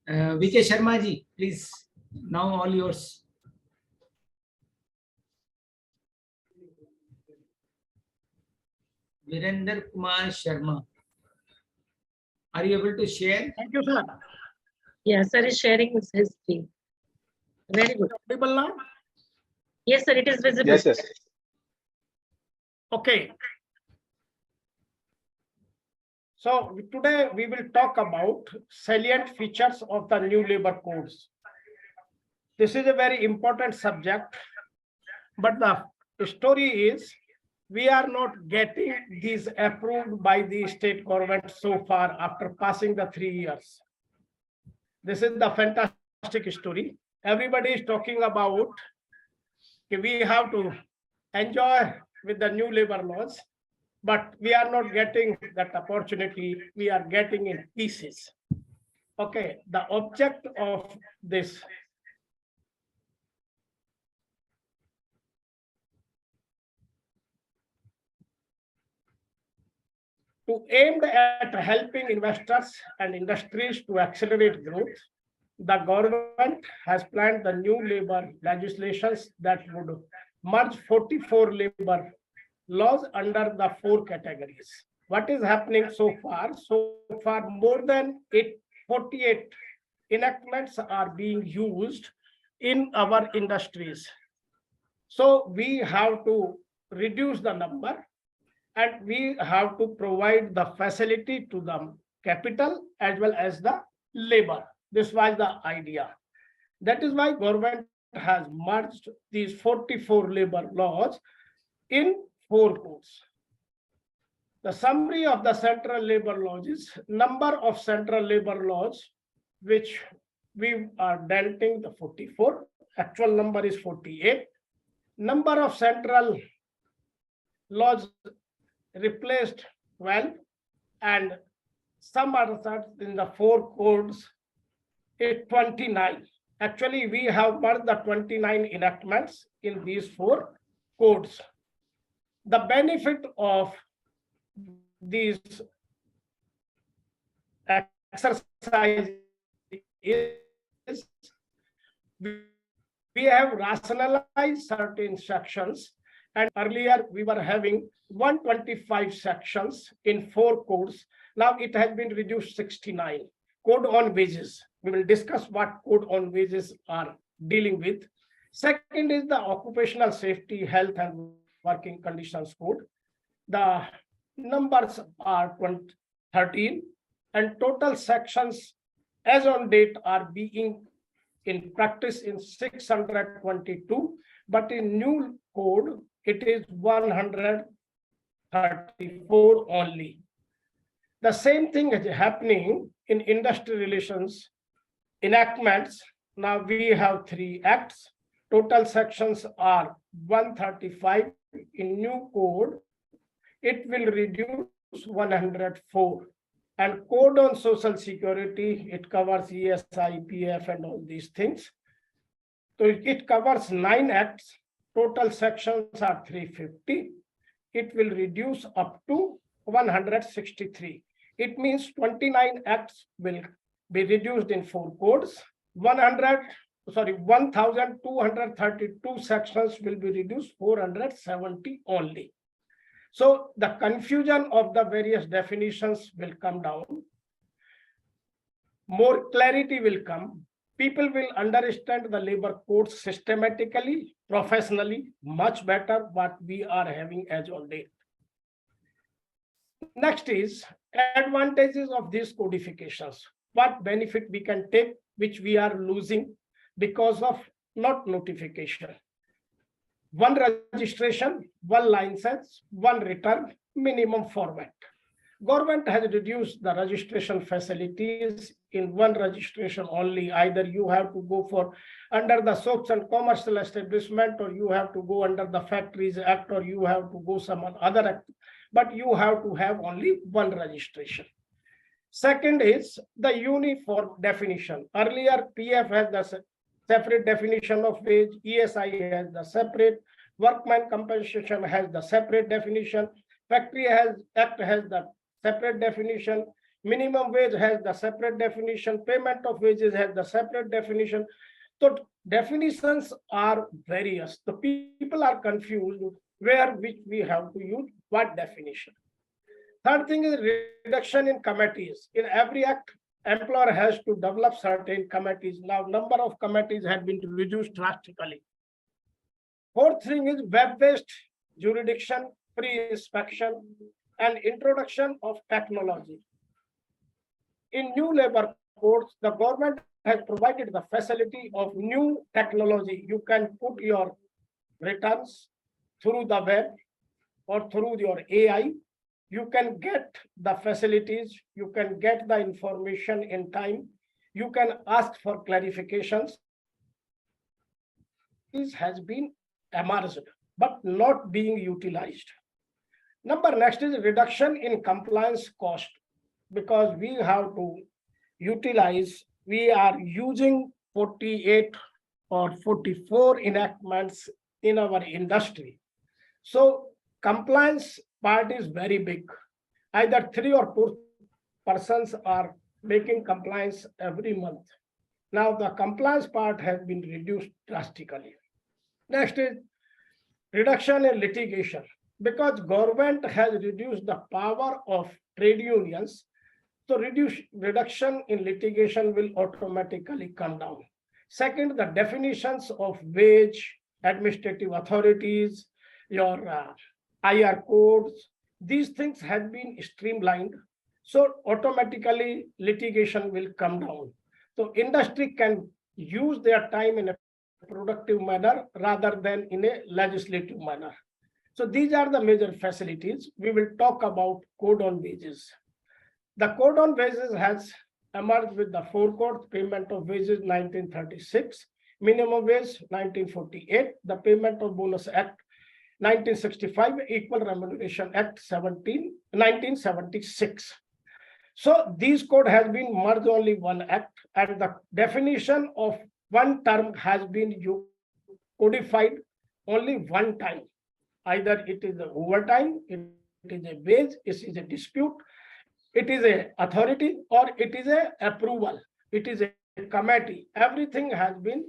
VK Sharma ji, please, now all yours. Virender Kumar Sharma. Are you able to share? Thank you, sir. Yeah, sir is sharing his screen. Very good. Audible now? Yes, sir, it is visible. Yes, yes. Okay. So today we will talk about salient features of the new labor codes. This is a very important subject, but the story is we are not getting these approved by the state government so far after passing the 3 years. This is the fantastic story. Everybody is talking about we have to enjoy with the new labor laws, but we are not getting that opportunity. We are getting in pieces. Okay, the object of this aimed at helping investors and industries to accelerate growth, the government has planned the new labor legislations that would merge 44 labor laws under the 4 categories. What is happening so far? So far, more than 48 enactments are being used in our industries. So we have to reduce the number, and we have to provide the facility to the capital as well as the labor. This was the idea. That is why government has merged these 44 labor laws in 4 codes. The summary of the central labor laws is number of central labor laws, which we are denting the 44. Actual number is 48. Number of central laws replaced 12, and some others in the 4 codes is 29. Actually, we have merged the 29 enactments in these 4 codes. The benefit of these exercise is we have rationalized certain sections, and earlier we were having 125 sections in 4 codes. Now it has been reduced 69. Code on wages. We will discuss what code on wages are dealing with. Second is the occupational safety, health and working conditions code. The numbers are 13, and total sections as on date are being in practice in 622, but in new code it is 134 only. The same thing is happening in industry relations enactments. Now we have 3 acts. Total sections are 135. In new code, it will reduce 104. And code on social security, it covers ESI, PF and all these things. So it covers 9 acts. Total sections are 350. It will reduce up to 163. It means 29 acts will be reduced in 4 codes. 1,232 sections will be reduced, 470 only. So the confusion of the various definitions will come down. More clarity will come. People will understand the labor codes systematically, professionally, much better what we are having as on date. Next is advantages of these codifications. What benefit we can take, which we are losing because of not notification. 1 registration, 1 license, 1 return, minimum format. Government has reduced the registration facilities in 1 registration only. Either you have to go for under the Soaps and Commercial Establishment, or you have to go under the Factories Act, or you have to go some other act, but you have to have only 1 registration. Second is the uniform definition. Earlier, PF has the separate definition of wage, ESI has the separate, workman compensation has the separate definition, Factory Act has the separate definition, minimum wage has the separate definition, payment of wages has the separate definition. So definitions are various. The people are confused which we have to use what definition. Third thing is reduction in committees. In every act, employer has to develop certain committees. Now, number of committees have been reduced drastically. Fourth thing is web-based jurisdiction, pre-inspection, and introduction of technology. In new labor codes, the government has provided the facility of new technology. You can put your returns through the web or through your AI. You can get the facilities, you can get the information in time, you can ask for clarifications. This has been emerged, but not being utilized. Next is reduction in compliance cost, because we have to utilize, we are using 48 or 44 enactments in our industry. So compliance part is very big. Either 3 or 4 persons are making compliance every month. Now the compliance part has been reduced drastically. Next is reduction in litigation, because government has reduced the power of trade unions. So reduction in litigation will automatically come down. Second, the definitions of wage, administrative authorities, your IR codes, these things have been streamlined. So automatically litigation will come down. So industry can use their time in a productive manner rather than in a legislative manner. So these are the major facilities. We will talk about code on wages. The code on wages has emerged with the four codes: payment of wages 1936, minimum wage 1948, the payment of bonus act 1965, equal remuneration act 1976. So these code has been merged only one act, and the definition of one term has been codified only one time. Either it is the overtime, it is a wage, it is a dispute, it is a authority, or it is a approval, it is a committee. Everything has been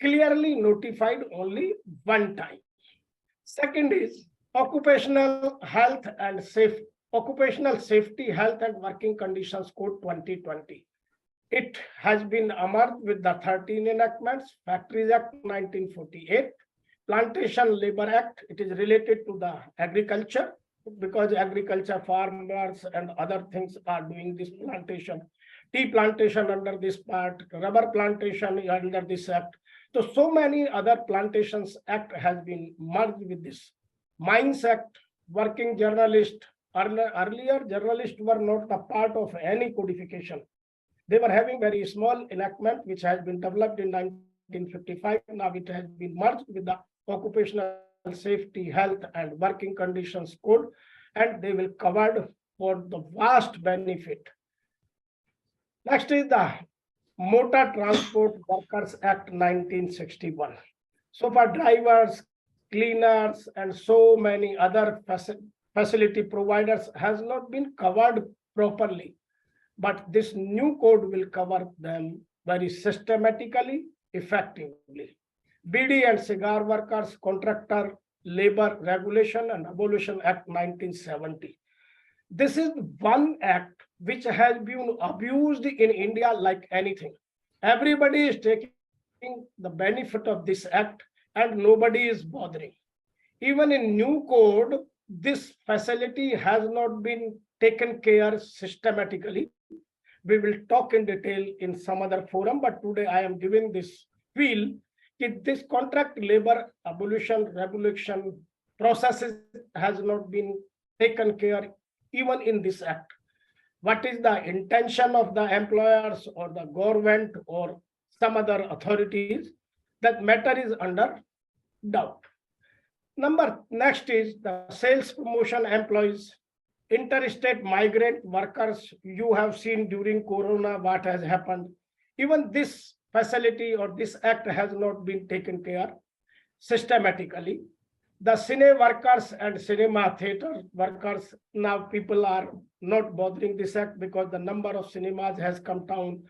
clearly notified only one time. Second is occupational health and safety. Occupational Safety, Health and Working Conditions Code 2020. It has been emerged with the 13 enactments: Factories Act 1948, Plantation Labor Act. It is related to the agriculture, because agriculture farmers and other things are doing this plantation. Tea plantation under this part, rubber plantation under this act. So many other plantations act has been merged with this. Mines Act, Working Journalist. Earlier, journalists were not a part of any codification. They were having very small enactment, which has been developed in 1955. Now it has been merged with the Occupational Safety, Health and Working Conditions Code, and they will cover for the vast benefit. Next is the Motor Transport Workers Act 1961. So for drivers, cleaners, and so many other facility providers has not been covered properly, but this new code will cover them very systematically, effectively. BD and cigar workers, Contractor Labor Regulation and Abolition Act 1970. This is one act which has been abused in India like anything. Everybody is taking the benefit of this act and nobody is bothering. Even in new code, this facility has not been taken care systematically. We will talk in detail in some other forum, but today I am giving this feel that this contract labor abolition regulation processes has not been taken care even in this act. What is the intention of the employers or the government or some other authorities? That matter is under doubt. Next is the sales promotion employees, interstate migrant workers. You have seen during Corona what has happened. Even this facility or this act has not been taken care systematically. The cine workers and cinema theater workers, now people are not bothering this act because the number of cinemas has come down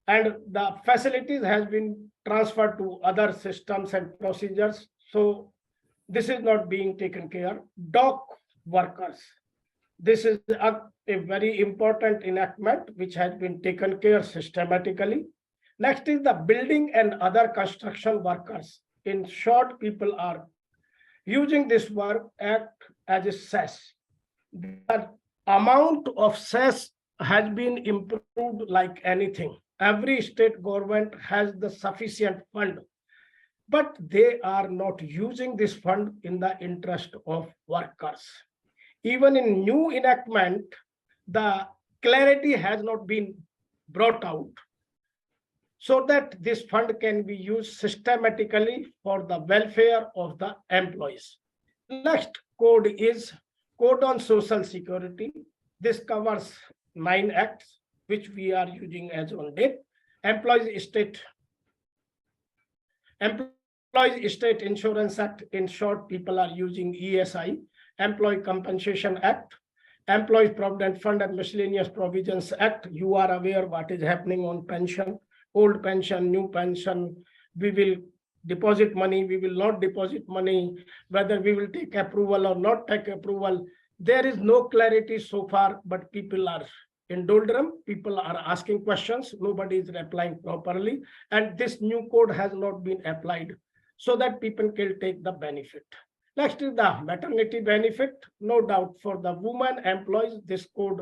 and the facilities has been transferred to other systems and procedures. So this is not being taken care. Dock workers. This is a very important enactment which has been taken care systematically. Next is the building and other construction workers. In short, people are using this work act as a cess. The amount of cess has been improved like anything. Every state government has the sufficient fund, but they are not using this fund in the interest of workers. Even in new enactment, the clarity has not been brought out so that this fund can be used systematically for the welfare of the employees. Next code is Code on Social Security. This covers 9 acts, which we are using as on date. Employees State Insurance Act, in short, people are using ESI. Employee Compensation Act, Employees Provident Fund and Miscellaneous Provisions Act. You are aware what is happening on pension, old pension, new pension. We will deposit money, we will not deposit money, whether we will take approval or not take approval. There is no clarity so far, but people are in doldrum. People are asking questions. Nobody is replying properly. And this new code has not been applied. so that people can take the benefit. Next is the maternity benefit. No doubt for the women employees, this code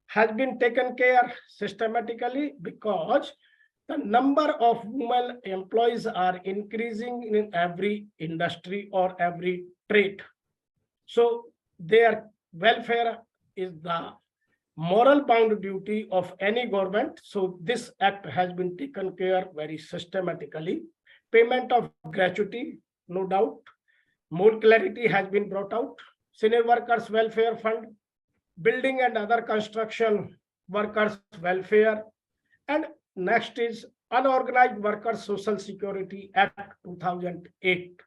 has been taken care systematically because the number of women employees are increasing in every industry or every trade. So their welfare is the moral bound duty of any government. So this act has been taken care very systematically. Payment of gratuity, no doubt. More clarity has been brought out. Senior Workers Welfare Fund, building and other construction workers welfare, and next is Unorganized Workers Social Security Act 2008.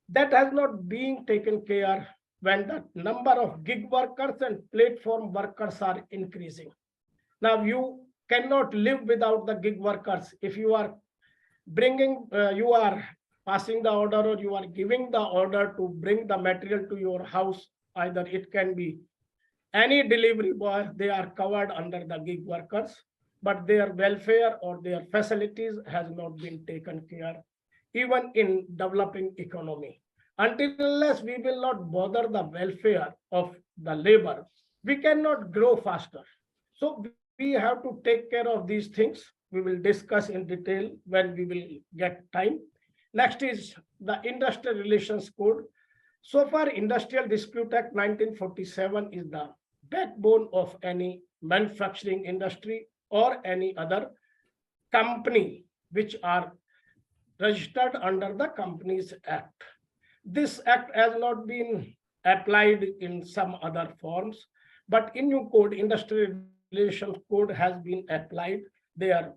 That has not been taken care when the number of gig workers and platform workers are increasing. Now you cannot live without the gig workers. If you are you are passing the order or you are giving the order to bring the material to your house, either it can be any delivery boy, they are covered under the gig workers, but their welfare or their facilities has not been taken care, even in developing economy. Until unless we will not bother the welfare of the labor, we cannot grow faster. So we have to take care of these things. We will discuss in detail when we will get time. Next is the Industrial Relations Code. So far, Industrial Dispute Act 1947 is the backbone of any manufacturing industry or any other company which are registered under the Companies Act. This act has not been applied in some other forms, but in new code, Industrial Relations Code has been applied. Their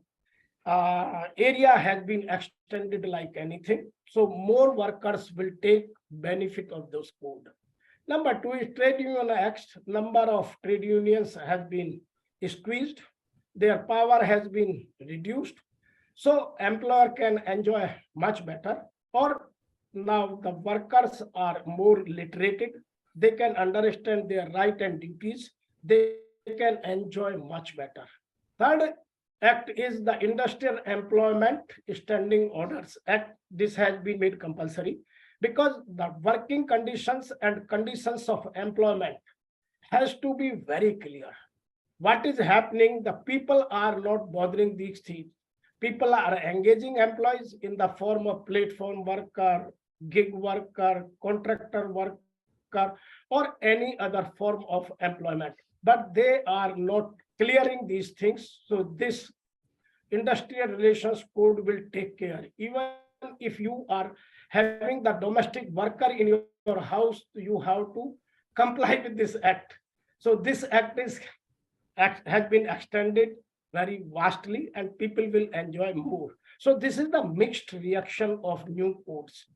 area has been extended like anything. So more workers will take benefit of those code. Number two is Trade Union Act. Number of trade unions has been squeezed. Their power has been reduced. So employer can enjoy much better. Or now the workers are more literated. They can understand their right and duties. They can enjoy much better. Third act is the Industrial Employment Standing Orders Act. This has been made compulsory because the working conditions and conditions of employment has to be very clear. What is happening? The people are not bothering these things. People are engaging employees in the form of platform worker, gig worker, contractor worker, or any other form of employment. But they are not clearing these things. So this Industrial Relations Code will take care. Even if you are having the domestic worker in your house, you have to comply with this act. So this act has been extended very vastly and people will enjoy more. So this is the mixed reaction of new codes.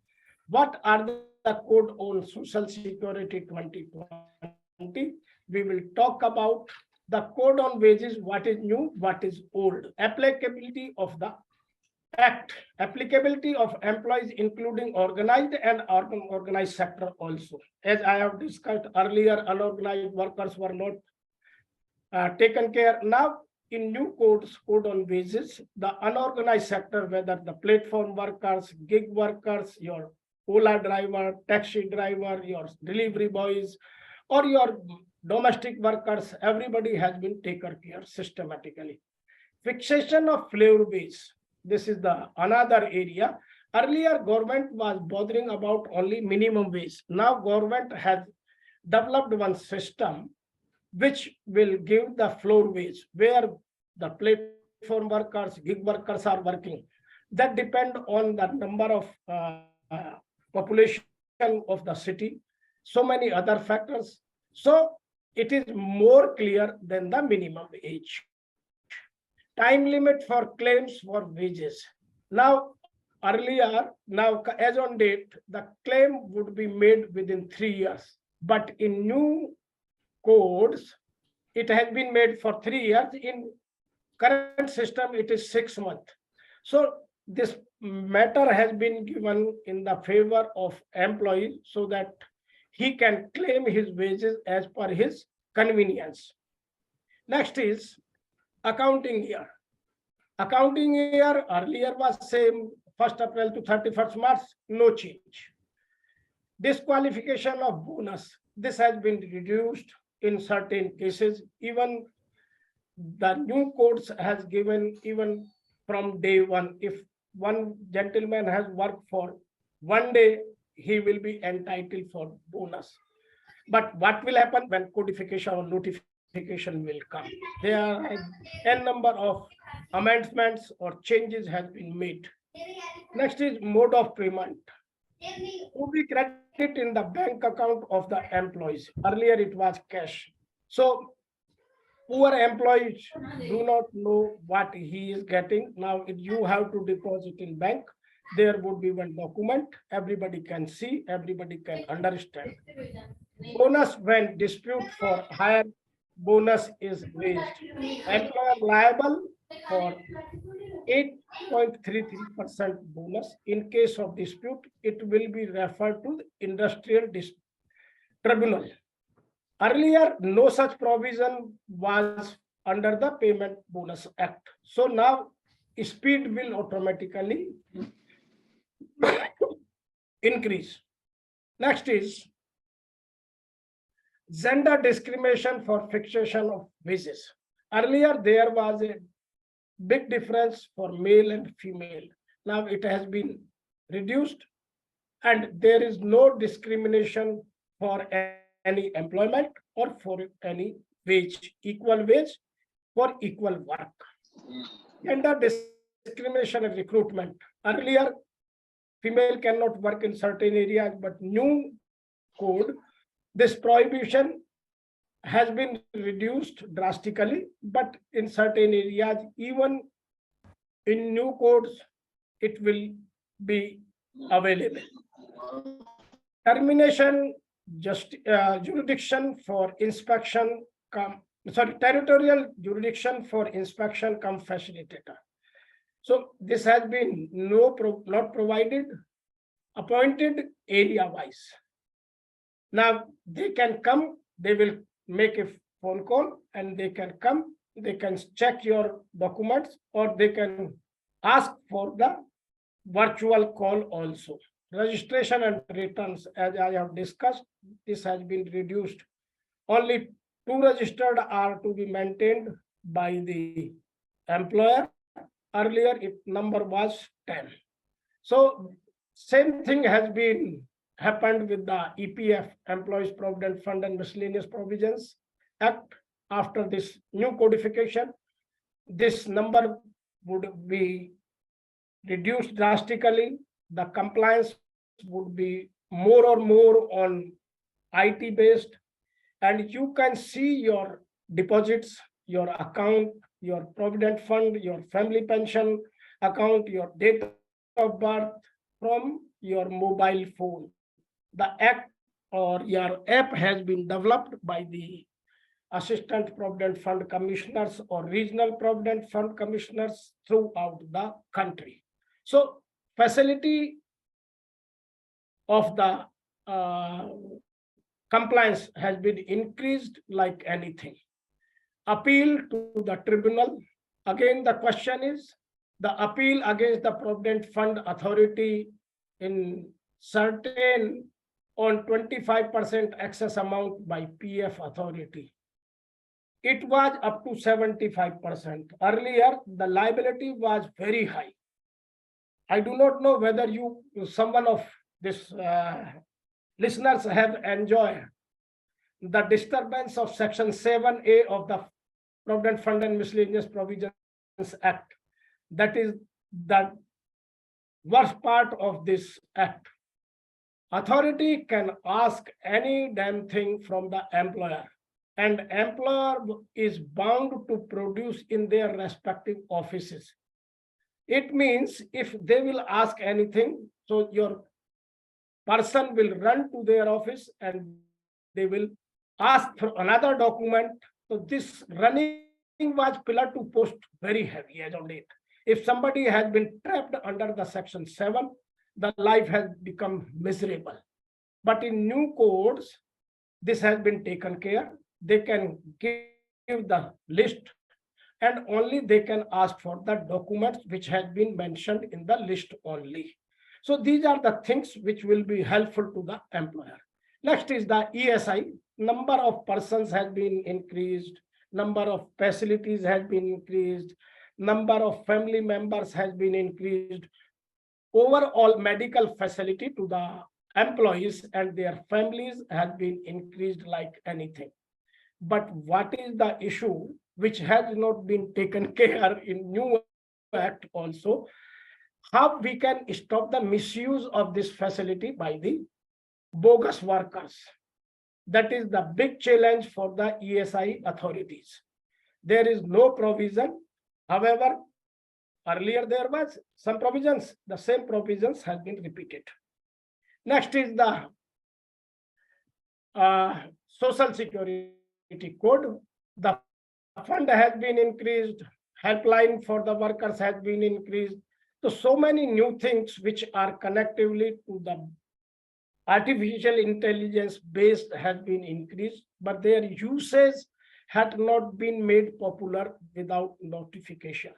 What are the code on Social Security 2020? We will talk about the code on wages, what is new, what is old, applicability of the act, applicability of employees, including organized and unorganized sector also. As I have discussed earlier, unorganized workers were not taken care. Now, in new codes, code on wages, the unorganized sector, whether the platform workers, gig workers, your Ola driver, taxi driver, your delivery boys, or your domestic workers, everybody has been taken care systematically. Fixation of flavor wage. This is the another area. Earlier, government was bothering about only minimum wage. Now, government has developed one system which will give the floor wage where the platform workers, gig workers are working. That depend on the number of population of the city, so many other factors. So it is more clear than the minimum wage. Time limit for claims for wages. Now, earlier, now as on date, the claim would be made within 3 years. But in new codes, it has been made for 3 years. In current system, it is 6 months. So this matter has been given in the favor of employee so that he can claim his wages as per his convenience. Next is accounting year. Accounting year earlier was same 1st April to 31st March, no change. Disqualification of bonus, this has been reduced in certain cases. Even the new codes has given even from day one, if one gentleman has worked for 1 day, he will be entitled for bonus. But what will happen when codification or notification will come? There are n number of amendments or changes has been made. Next is mode of payment. To be credit in the bank account of the employees. Earlier it was cash. So poor employees do not know what he is getting. Now you have to deposit in bank. There would be one document. Everybody can see, everybody can understand. Bonus when dispute for higher bonus is raised. Employer liable for 8.33% bonus. In case of dispute, it will be referred to the industrial tribunal. Earlier, no such provision was under the Payment Bonus Act. So now speed will automatically increase. Next is gender discrimination for fixation of wages. Earlier, there was a big difference for male and female. Now it has been reduced and there is no discrimination for any employment or for any wage, equal wage for equal work. Gender discrimination and recruitment. Earlier, female cannot work in certain areas, but new code, this prohibition has been reduced drastically, but in certain areas, even in new codes, it will be available. Termination jurisdiction for inspection territorial jurisdiction for inspection come facilitator. So this has been not provided, appointed area wise. Now they can come, they will make a phone call and they can come, they can check your documents or they can ask for the virtual call also. Registration and returns, as I have discussed, this has been reduced. Only 2 registered are to be maintained by the employer. Earlier, number was 10. So same thing has been happened with the EPF, Employees Provident Fund and Miscellaneous Provisions Act. After this new codification, this number would be reduced drastically. The compliance would be more or more on IT based, and you can see your deposits, your account, your provident fund, your family pension account, your date of birth from your mobile phone. The act or your app has been developed by the Assistant Provident Fund Commissioners or Regional Provident Fund Commissioners throughout the country. So facility of the compliance has been increased like anything. Appeal to the tribunal. Again, the question is the appeal against the Provident Fund Authority in certain on 25% excess amount by PF authority. It was up to 75%. Earlier, the liability was very high. I do not know whether someone of this listeners have enjoyed the disturbance of Section 7A of the Provident Fund and Miscellaneous Provisions Act. That is the worst part of this act. Authority can ask any damn thing from the employer, and employer is bound to produce in their respective offices. It means if they will ask anything, so your person will run to their office and they will ask for another document. So this running was pillar to post very heavy as on date. If somebody has been trapped under the Section 7, the life has become miserable. But in new codes, this has been taken care. They can give the list and only they can ask for the documents which has been mentioned in the list only. So these are the things which will be helpful to the employer. Next is the ESI. Number of persons has been increased, number of facilities has been increased, number of family members has been increased. Overall medical facility to the employees and their families has been increased like anything. But what is the issue which has not been taken care in new act also? How we can stop the misuse of this facility by the bogus workers? That is the big challenge for the ESI authorities. There is no provision. However, earlier there was some provisions. The same provisions have been repeated. Next is the Social Security Code. The fund has been increased. Helpline for the workers has been increased. So many new things which are connectively to the artificial intelligence based has been increased, but their usage had not been made popular without notification.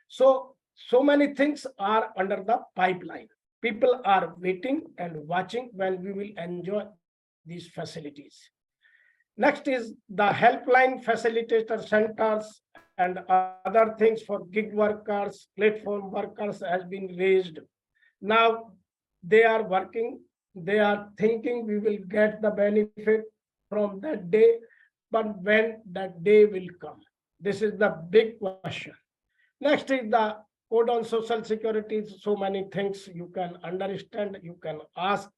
So many things are under the pipeline. People are waiting and watching when we will enjoy these facilities. Next is the helpline facilitator centers and other things for gig workers, platform workers has been raised. Now they are working, they are thinking we will get the benefit from that day, but when that day will come? This is the big question. Next is the Code on Social Security. So many things you can understand, you can ask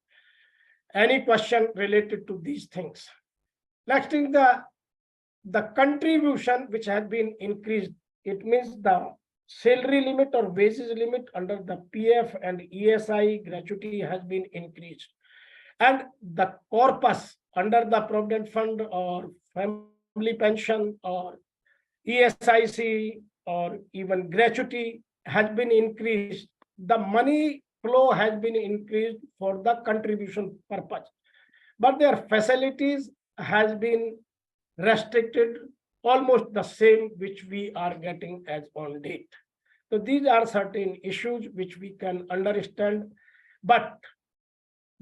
any question related to these things. Next is the contribution which has been increased. It means the salary limit or wages limit under the PF and ESI gratuity has been increased. And the corpus under the Provident Fund or family pension or ESIC or even gratuity has been increased. The money flow has been increased for the contribution purpose, but their facilities has been restricted, almost the same which we are getting as on date. So these are certain issues which we can understand, but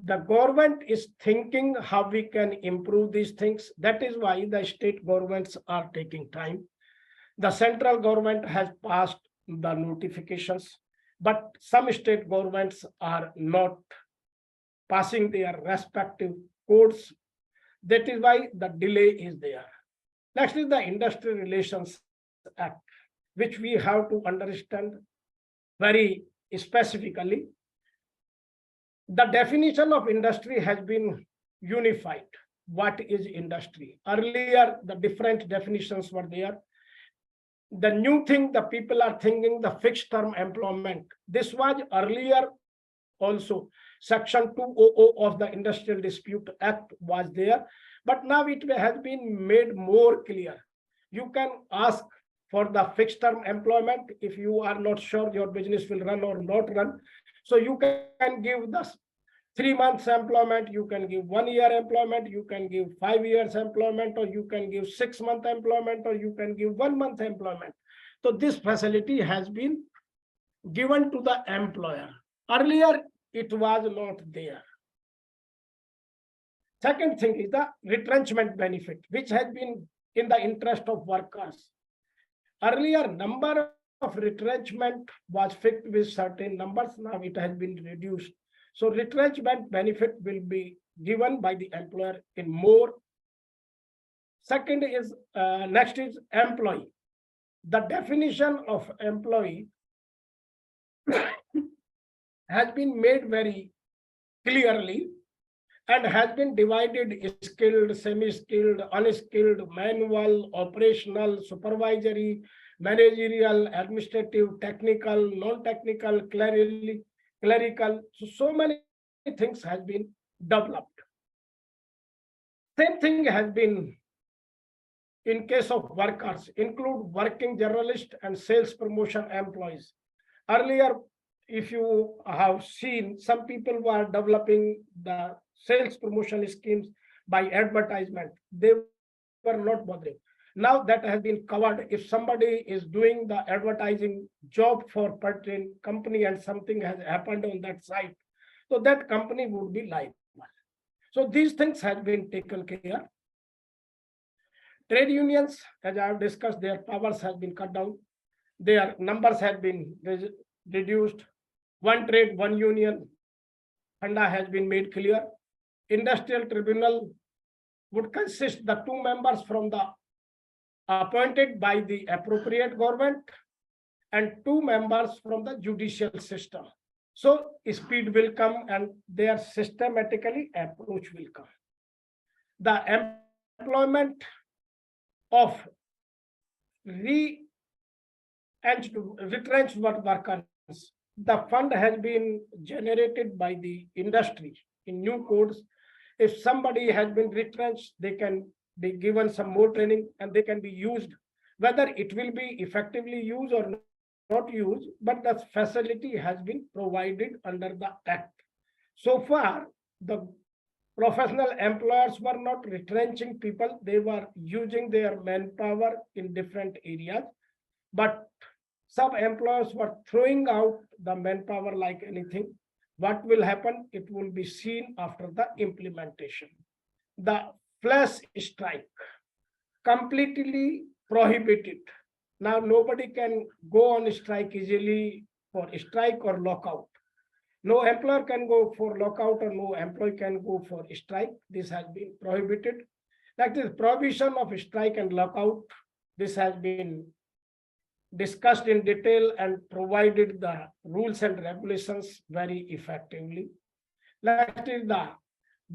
the government is thinking how we can improve these things. That is why the state governments are taking time. The central government has passed the notifications, but some state governments are not passing their respective codes. That is why the delay is there. Next is the Industry Relations Act, which we have to understand very specifically. The definition of industry has been unified. What is industry? Earlier, the different definitions were there. The new thing, the people are thinking the fixed term employment. This was earlier also. Section 200 of the Industrial Dispute Act was there, but now it has been made more clear. You can ask for the fixed term employment if you are not sure your business will run or not run. So you can give the 3 months employment, you can give 1 year employment, you can give 5 years employment, or you can give 6 month employment, or you can give 1 month employment. So this facility has been given to the employer. Earlier, it was not there. Second thing is the retrenchment benefit, which has been in the interest of workers. Earlier, number of retrenchment was fixed with certain numbers. Now it has been reduced. So retrenchment benefit will be given by the employer in more. Second is, next is employee. The definition of employee has been made very clearly and has been divided skilled, semi-skilled, unskilled, manual, operational, supervisory, managerial, administrative, technical, non-technical, clerical. So many things has been developed. Same thing has been in case of workers, include working journalist and sales promotion employees. Earlier, if you have seen, some people were developing the sales promotion schemes by advertisement. They were not bothering. Now that has been covered. If somebody is doing the advertising job for certain company and something has happened on that site, so that company would be liable. So these things have been taken care. Trade unions, as I have discussed, their powers have been cut down. Their numbers have been reduced. One trade, one union, funda has been made clear. Industrial tribunal would consist the 2 members from the appointed by the appropriate government and 2 members from the judicial system. So speed will come and their systematically approach will come. The employment of retrenched workers, the fund has been generated by the industry in new codes. If somebody has been retrenched, they can be given some more training and they can be used. Whether it will be effectively used or not used, but the facility has been provided under the Act. So far, the professional employers were not retrenching people, they were using their manpower in different areas, but some employers were throwing out the manpower like anything. What will happen? It will be seen after the implementation. The flash strike, completely prohibited. Now nobody can go on strike easily for strike or lockout. No employer can go for lockout or no employee can go for strike. This has been prohibited. That is prohibition of strike and lockout. This has been discussed in detail and provided the rules and regulations very effectively. That is the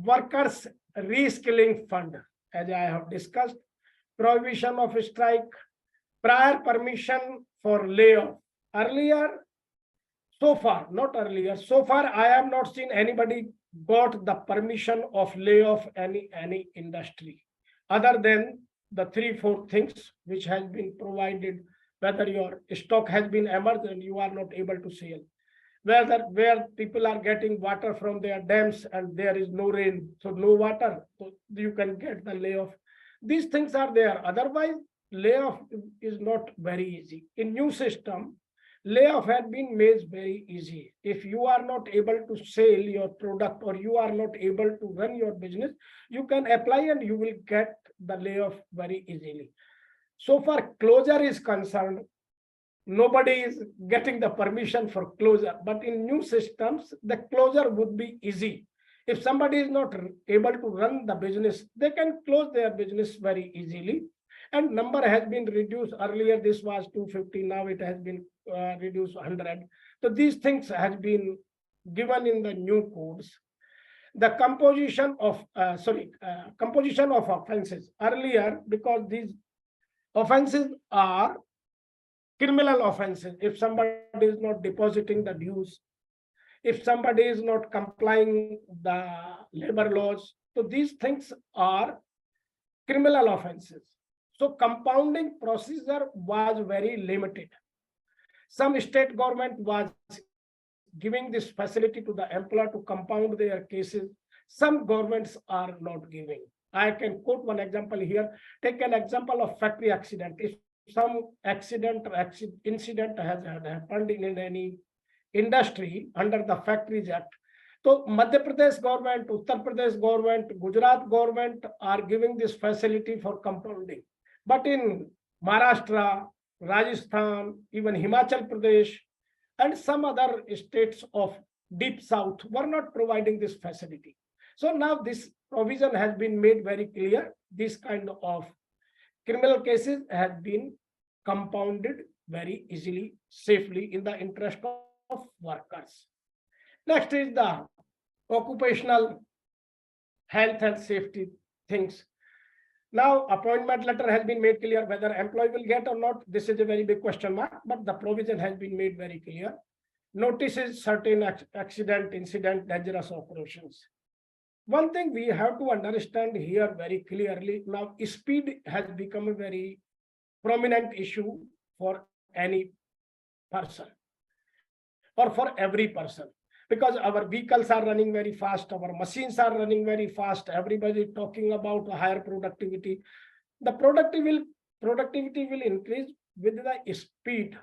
workers reskilling fund, as I have discussed, prohibition of strike, prior permission for layoff. Earlier, so far, not earlier, so far I have not seen anybody got the permission of layoff any industry, other than the 3-4 things which has been provided, whether your stock has been emerged and you are not able to sell, where people are getting water from their dams and there is no rain, so no water, so you can get the layoff. These things are there. Otherwise, layoff is not very easy. In new system, layoff had been made very easy. If you are not able to sell your product or you are not able to run your business, you can apply and you will get the layoff very easily. So far closure is concerned, nobody is getting the permission for closure, but in new systems, the closure would be easy. If somebody is not able to run the business, they can close their business very easily. And number has been reduced. Earlier, this was 250. Now it has been reduced 100. So these things has been given in the new codes. The composition of offenses. Earlier, because these offenses are criminal offenses. If somebody is not depositing the dues, if somebody is not complying the labor laws, so these things are criminal offenses. So compounding procedure was very limited. Some state government was giving this facility to the employer to compound their cases. Some governments are not giving. I can quote one example here. Take an example of factory accident. If some accident or incident has happened in any industry under the Factories Act, so Madhya Pradesh government, Uttar Pradesh government, Gujarat government are giving this facility for compounding. But in Maharashtra, Rajasthan, even Himachal Pradesh, and some other states of deep south were not providing this facility. So now this provision has been made very clear. This kind of criminal cases have been compounded very easily, safely in the interest of workers. Next is the occupational health and safety things. Now, appointment letter has been made clear whether employee will get or not. This is a very big question mark, but the provision has been made very clear. Notices certain accident, incident, dangerous operations. One thing we have to understand here very clearly, now speed has become a very prominent issue for any person or for every person, because our vehicles are running very fast, our machines are running very fast, everybody is talking about higher productivity. The productivity will increase with the speed.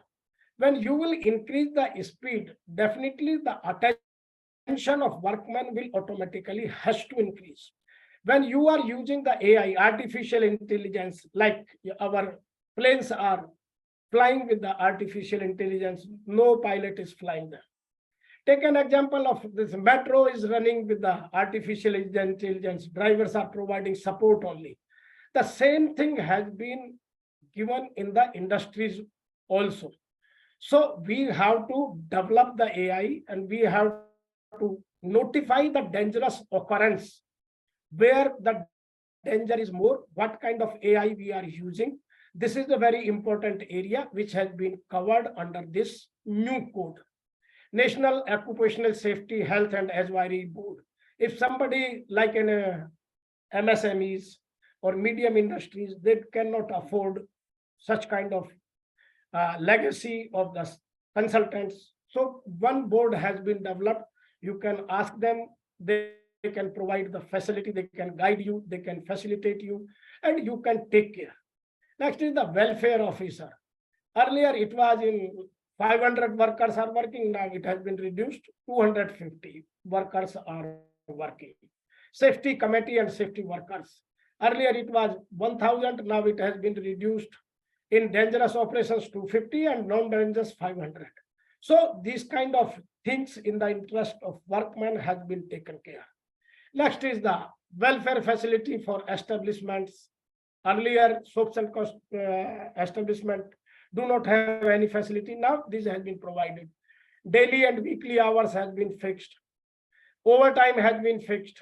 When you will increase the speed, definitely the attention of workmen will automatically has to increase. When you are using the AI, artificial intelligence, like our planes are flying with the artificial intelligence, no pilot is flying them. Take an example of this metro is running with the artificial intelligence. Drivers are providing support only. The same thing has been given in the industries also. So we have to develop the AI and we have to notify the dangerous occurrence, where the danger is more, what kind of AI we are using. This is a very important area which has been covered under this new code. National Occupational Safety, Health and Advisory Board. If somebody like an MSMEs or medium industries, they cannot afford such kind of legacy of the consultants. So one board has been developed. You can ask them, they can provide the facility, they can guide you, they can facilitate you, and you can take care. Next is the welfare officer. Earlier it was in 500 workers are working, now it has been reduced, 250 workers are working. Safety committee and safety workers. Earlier it was 1000, now it has been reduced. In dangerous operations 250 and non-dangerous 500. So these kind of things in the interest of workmen has been taken care. Next is the welfare facility for establishments. Earlier soaps and cost establishment do not have any facility. Now this has been provided. Daily and weekly hours has been fixed. Overtime has been fixed.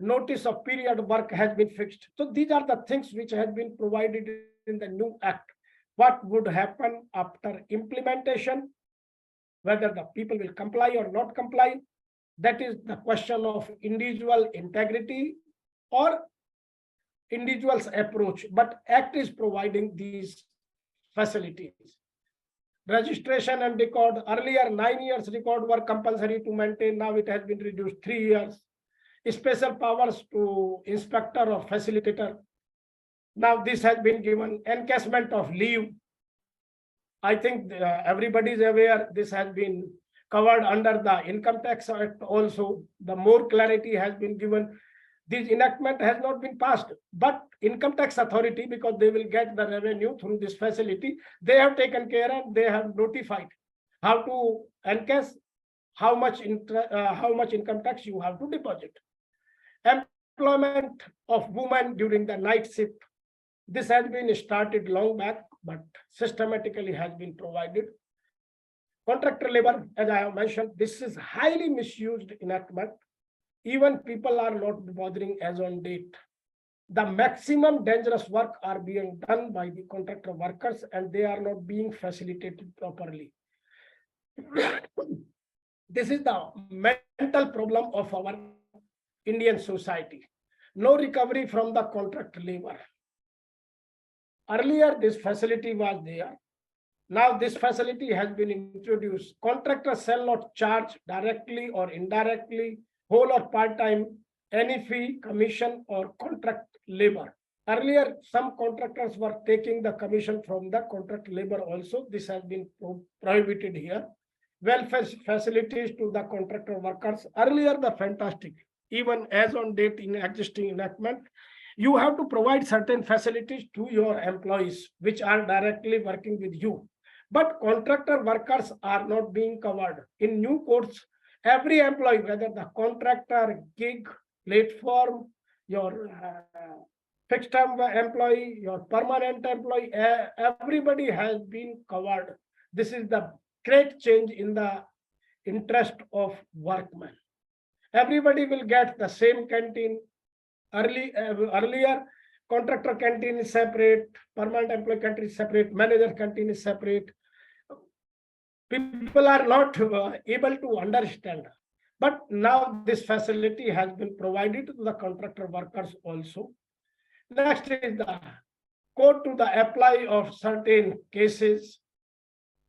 Notice of period work has been fixed. So these are the things which have been provided in the new act. What would happen after implementation, whether the people will comply or not comply, that is the question of individual integrity or individual's approach. But act is providing these facilities. Registration and record, earlier 9 years record were compulsory to maintain, now it has been reduced 3 years. Special powers to inspector or facilitator. Now this has been given. Encashment of leave. I think everybody is aware this has been covered under the Income Tax Act also. The more clarity has been given. This enactment has not been passed, but Income Tax Authority, because they will get the revenue through this facility, they have taken care and they have notified how to encash, how much income tax you have to deposit. Employment of women during the night shift. This has been started long back, but systematically has been provided. Contractor labor, as I have mentioned, this is highly misused enactment. Even people are not bothering as on date. The maximum dangerous work are being done by the contractor workers and they are not being facilitated properly. This is the mental problem of our Indian society. No recovery from the contract labor. Earlier, this facility was there. Now this facility has been introduced. Contractors shall not charge directly or indirectly, whole or part-time, any fee, commission or contract labor. Earlier, some contractors were taking the commission from the contract labor also. This has been prohibited here. Welfare facilities to the contractor workers. Earlier, the fantastic. Even as on date in existing enactment, you have to provide certain facilities to your employees, which are directly working with you. But contractor workers are not being covered. In new codes, every employee, whether the contractor, gig, platform, your fixed term employee, your permanent employee, everybody has been covered. This is the great change in the interest of workmen. Everybody will get the same canteen. Earlier, contractor canteen is separate, permanent employee canteen is separate, manager canteen is separate. People are not able to understand. But now this facility has been provided to the contractor workers also. Next is the code to the apply of certain cases.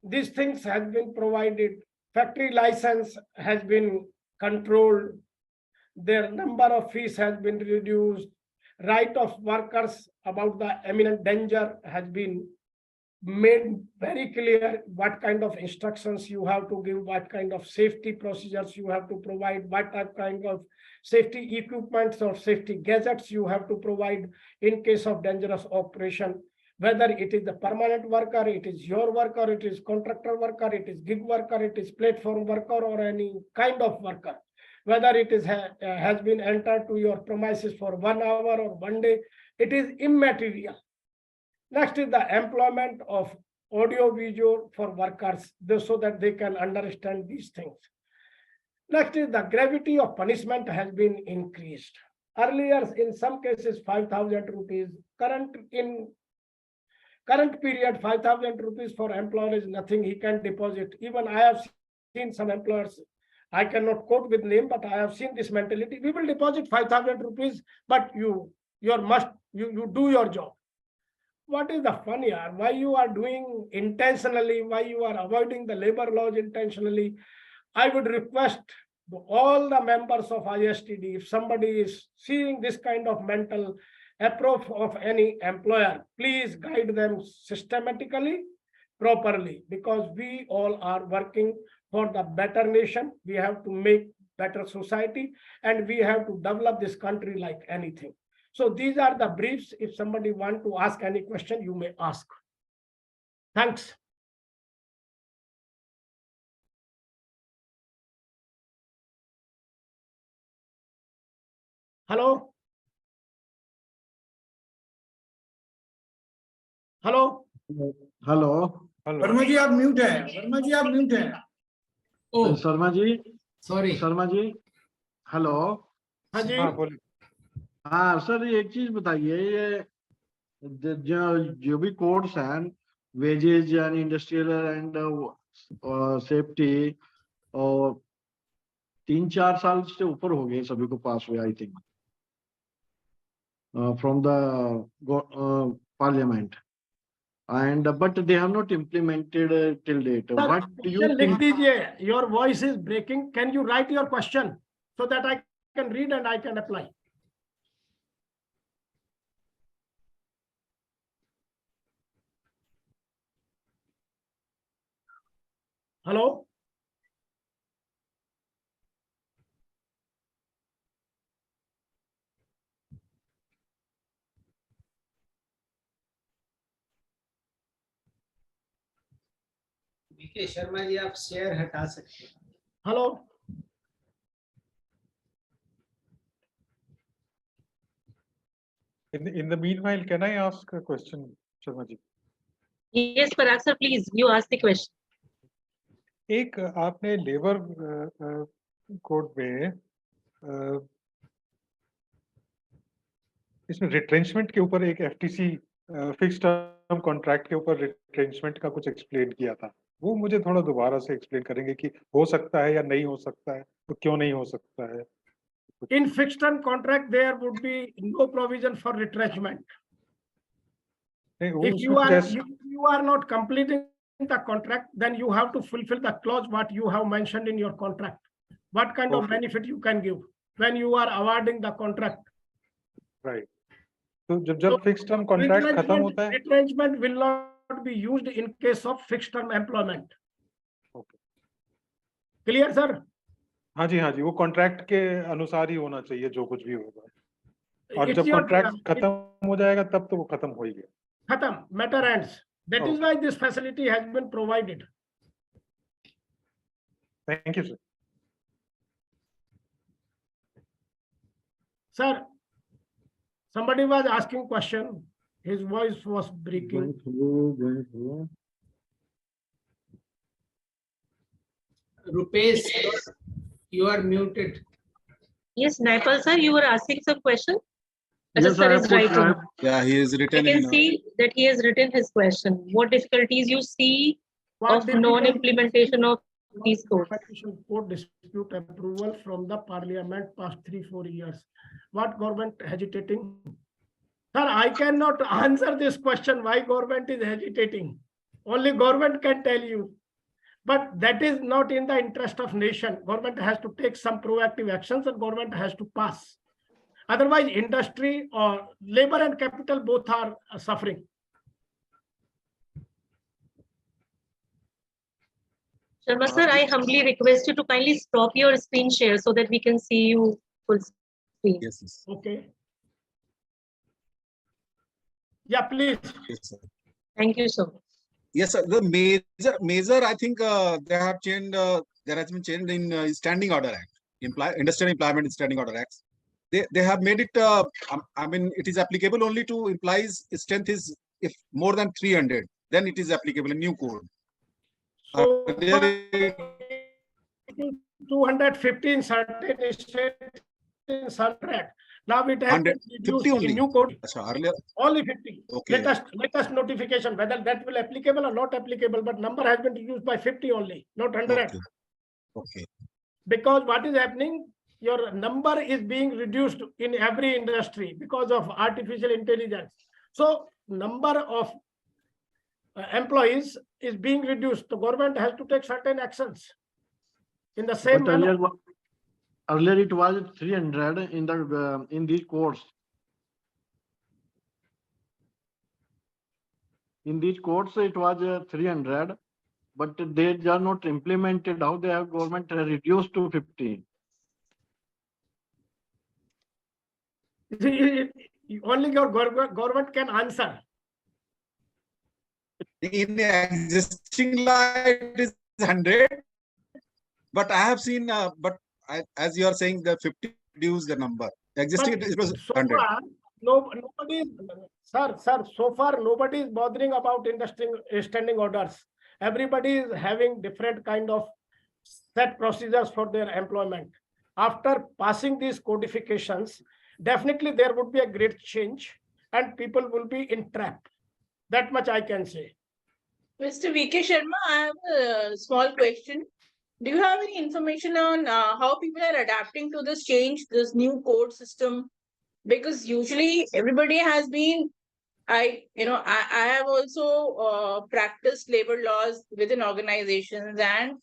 These things have been provided. Factory license has been controlled. Their number of fees has been reduced. right of workers about the imminent danger has been made very clear. What kind of instructions you have to give, what kind of safety procedures you have to provide, what kind of safety equipments or safety gadgets you have to provide in case of dangerous operation, whether it is the permanent worker, it is your worker, it is contractor worker, it is gig worker, it is platform worker, or any kind of worker, whether it is has been entered to your premises for 1 hour or 1 day, it is immaterial. Next is the employment of audio visual for workers, so that they can understand these things. Next is the gravity of punishment has been increased. Earlier, in some cases, 5,000 rupees. Current period, 5,000 rupees for employer is nothing. He can deposit. Even I have seen some employers, I cannot quote with name, but I have seen this mentality. We will deposit 5,000 rupees, but you do your job. What is the fun here? Why you are doing intentionally? Why you are avoiding the labor laws intentionally? I would request all the members of ISTD, if somebody is seeing this kind of mental approach of any employer, please guide them systematically, properly, because we all are working for the better nation. We have to make better society, and we have to develop this country like anything. So these are the briefs. If somebody want to ask any question, you may ask. Thanks. Hello? Hello? Hello. Hello. Verma ji आप mute हैं, वर्मा जी आप mute हैं. Oh, Sharma ji. sorry. Sharma ji. Hello. हाँ जी. हाँ बोलिए. हाँ sir, एक चीज बताइए, ये जो भी कोड्स हैं, wages and industrial and safety, और 3-4 साल से ऊपर हो गए सभी को पास हुए, I think, from the parliament, and but they have not implemented till date. Sir, What do you लिख think? दीजिए. Your voice is breaking. Can you write your question so that I can read and I can apply? Hello? BK Sharma ji, आप share हटा सकते हैं. Hello? In the meanwhile, can I ask a question, Sharma ji? Yes, Parag sir, please, you ask the question. एक आपने labour code में इसमें retrenchment के ऊपर एक एफटीसी फिक्स्ड टर्म कॉन्ट्रैक्ट के ऊपर रिट्रेंचमेंट का कुछ एक्सप्लेन किया था. वो मुझे थोड़ा दोबारा से एक्सप्लेन करेंगे कि हो सकता है या नहीं हो सकता है, तो क्यों नहीं हो सकता है? In fixed term contract, there would be no provision for retrenchment. नहीं, If उसमें you are not completing the contract, then you have to fulfill the clause what you have mentioned in your contract. What kind of Okay. benefit you can give when you are awarding the contract. Right. तो जब fixed term contract खत्म होता है, Retrenchment will not be used in case of fixed term employment. Okay. Clear, sir? हाँ जी, वो contract के अनुसार ही होना चाहिए जो कुछ भी होगा. और It's जब your- कॉन्ट्रैक्ट खत्म हो जाएगा तब तो वो खत्म हो ही गया. Khatam, matter ends. That is Okay. why this facility has been provided. Thank you, sir. Sir, somebody was asking question. His voice was breaking. Going through. Rupesh, you are muted. Yes, Naipal sir, you were asking some question? Yes, sir I is have put writing. Yeah, he is I written can in. see that he has written his question. What difficulties you see What of difficulty- non-implementation of these codes? Petition for dispute approval from the parliament past 3-4 years. What government hesitating? Sir, I cannot answer this question. Why government is hesitating? Only government can tell you. But that is not in the interest of nation. Government has to take some proactive actions and government has to pass. Otherwise, industry or labor and capital both are suffering. Sharma sir, I humbly request you to kindly stop your screen share so that we can see you full screen. Yes, yes. Okay. Yeah, please. Yes, sir. Thank you so much. Yes, sir. The major, I think they have changed. There has been change in Standing Order Act, Industrial Employment Standing Order Acts. They have made it. I mean, it is applicable only to employees' strength is if more than 300, then it is applicable in new code. So There 215 certain states in some track. Now it has 100, been reduced 50 only. in new code. Achha, earlier, Only 50. okay. Let us notification whether that will applicable or not applicable, but number has been reduced by 50 only, not 100. Okay. Okay. Because what is happening, your number is being reduced in every industry because of artificial intelligence. So number of employees is being reduced. The government has to take certain actions in the same But manner. earlier it was 300 in these courts. In these courts, it was 300, but they are not implemented. How they have government reduced to 50? Only your government can answer. In the existing law, it is 100. But I have seen, as you are saying, the 50 reduce the number. Existing, it was So 100. far, nobody, sir, so far nobody is bothering about standing orders. Everybody is having different kind of set procedures for their employment. After passing these codifications, definitely there would be a great change and people will be in trap. That much I can say. Mr. VK Sharma, I have a small question. Do you have any information on how people are adapting to this change, this new code system? Because usually everybody has been, I have also practiced labor laws within organizations and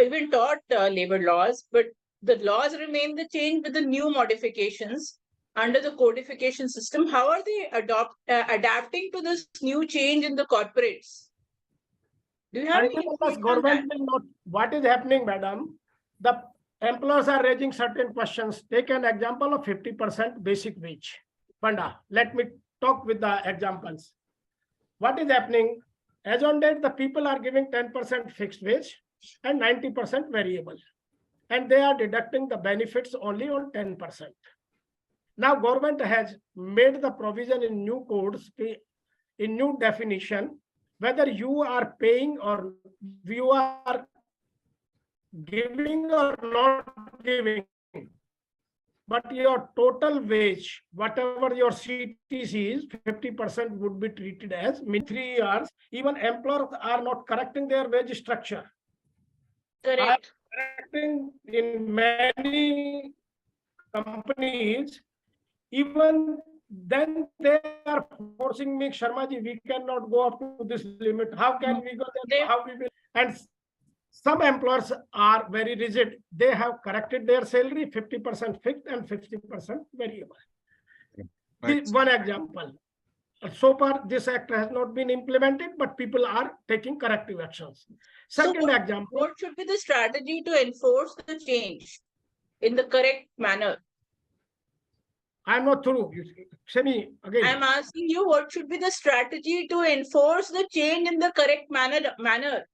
even taught labor laws, but the laws remain the change with the new modifications under the codification system. How are they adapting to this new change in the corporates? Do you have any Until information on government that? will not, what is happening, madam? The employers are raising certain questions. Take an example of 50% basic wage. Panda, let me talk with the examples. What is happening? As on date, the people are giving 10% fixed wage and 90% variable. And they are deducting the benefits only on 10%. Now, government has made the provision in new codes, in new definition, whether you are paying or you are giving or not giving, but your total wage, whatever your CTC is, 50% would be treated as 3 years. Even employers are not correcting their wage structure. Correct. Correcting in many companies, even then they are forcing me, Sharmaji, we cannot go up to this limit. How can we go there? How we will? And some employers are very rigid. They have corrected their salary 50% fixed and 50% variable. Right. One example. So far, this act has not been implemented, but people are taking corrective actions. Second example. What should be the strategy to enforce the change in the correct manner? I'm not through. Say me again. I'm asking you what should be the strategy to enforce the change in the correct manner.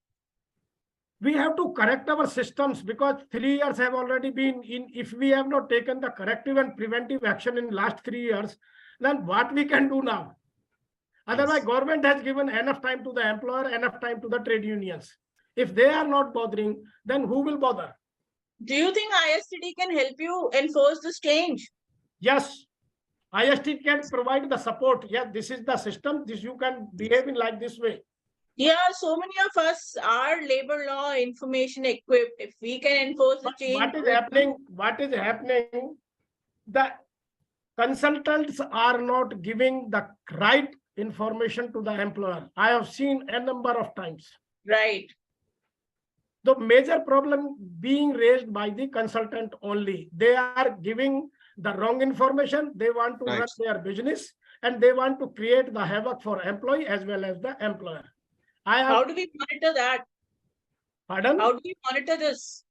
We have to correct our systems because 3 years have already been in. If we have not taken the corrective and preventive action in last 3 years, then what we can do now? Otherwise, government has given enough time to the employer, enough time to the trade unions. If they are not bothering, then who will bother? Do you think ISTD can help you enforce this change? Yes, ISTD can provide the support. Yes, this is the system. This you can behave in like this way. Yeah, so many of us are labor law information equipped. If we can enforce the change. What is happening? What is happening? The consultants are not giving the right information to the employer. I have seen a number of times. Right. The major problem being raised by the consultant only. They are giving the wrong information. They want to Right. run their business, and they want to create the havoc for employee as well as the employer. I How have, do we monitor that? pardon? How do we monitor this?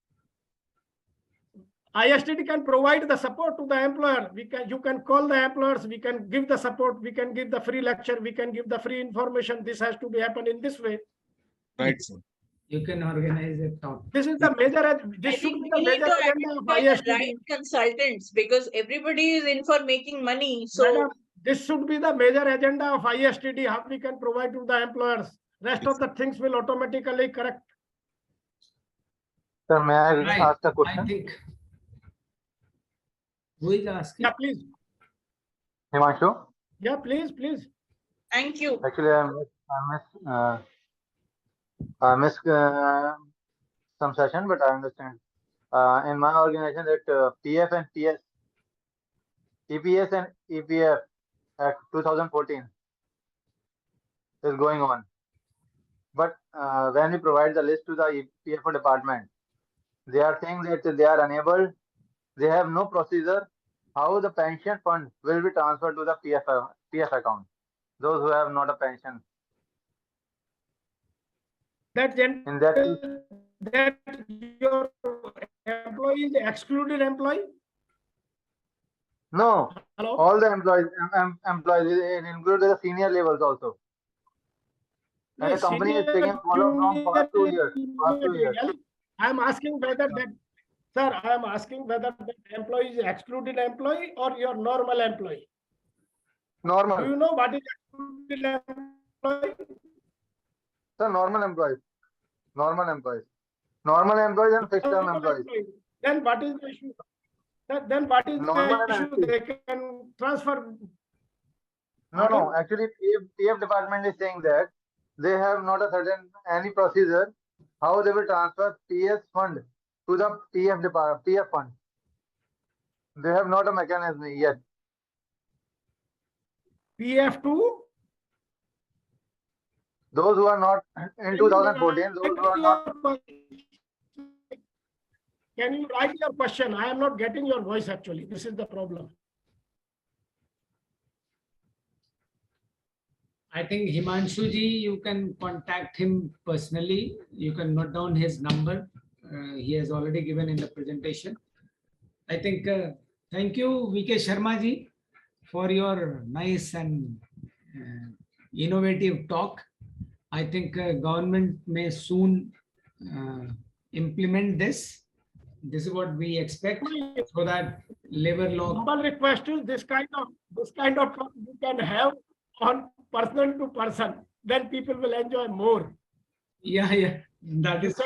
ISTD can provide the support to the employer. You can call the employers. We can give the support. We can give the free lecture. We can give the free information. This has to be happen in this way. Right, sir. You can organize a talk. This is the major. I This should think be we the need major to agenda of identify the ISTD. right consultants, because everybody is in for making money. So Madam, this should be the major agenda of ISTD. How we can provide to the employers. Rest Yes, of the things will automatically correct. Sir, may I Right. ask a I question? think. Who is asking? Yeah, please. Himanshu? Yeah, please. thank you. Actually, I missed some session, but I understand. In my organization, that PF and PS, EPS and EPF Act 2014 is going on. But when we provide the list to the EPF department, they are saying that they are unable, they have no procedure how the pension fund will be transferred to the PF account. Those who have not a pension. That In that case, that your employee is excluded employee. no, Hello. all the employees, it includes the senior levels also. And the company is taking follow from past 2 years. Past 2 years. I am asking whether that, sir, I am asking whether that employee is excluded employee or your normal employee. Do you Normal. know what is excluded employee? Sir, normal employees. Normal employees. Normal employees and fixed term Normal employees. employee. Then what is the issue? Then what is Normal the and issue? active. They can transfer. No. Actually, PF department is saying that they have not a certain any procedure how they will transfer PS fund to the PF fund. They have not a mechanism yet. PF2. Those who are not in 2014, those who are not. Can you write your question? I am not getting your voice actually. This is the problem. I think Himanshu ji, you can contact him personally. You can note down his number. He has already given in the presentation. I think, thank you, VK Sharma ji, for your nice and innovative talk. I think government may soon implement this. This is what we expect, so that labor law. Humble request is this kind of talk you can have on person to person. Then people will enjoy more. Yeah, that is.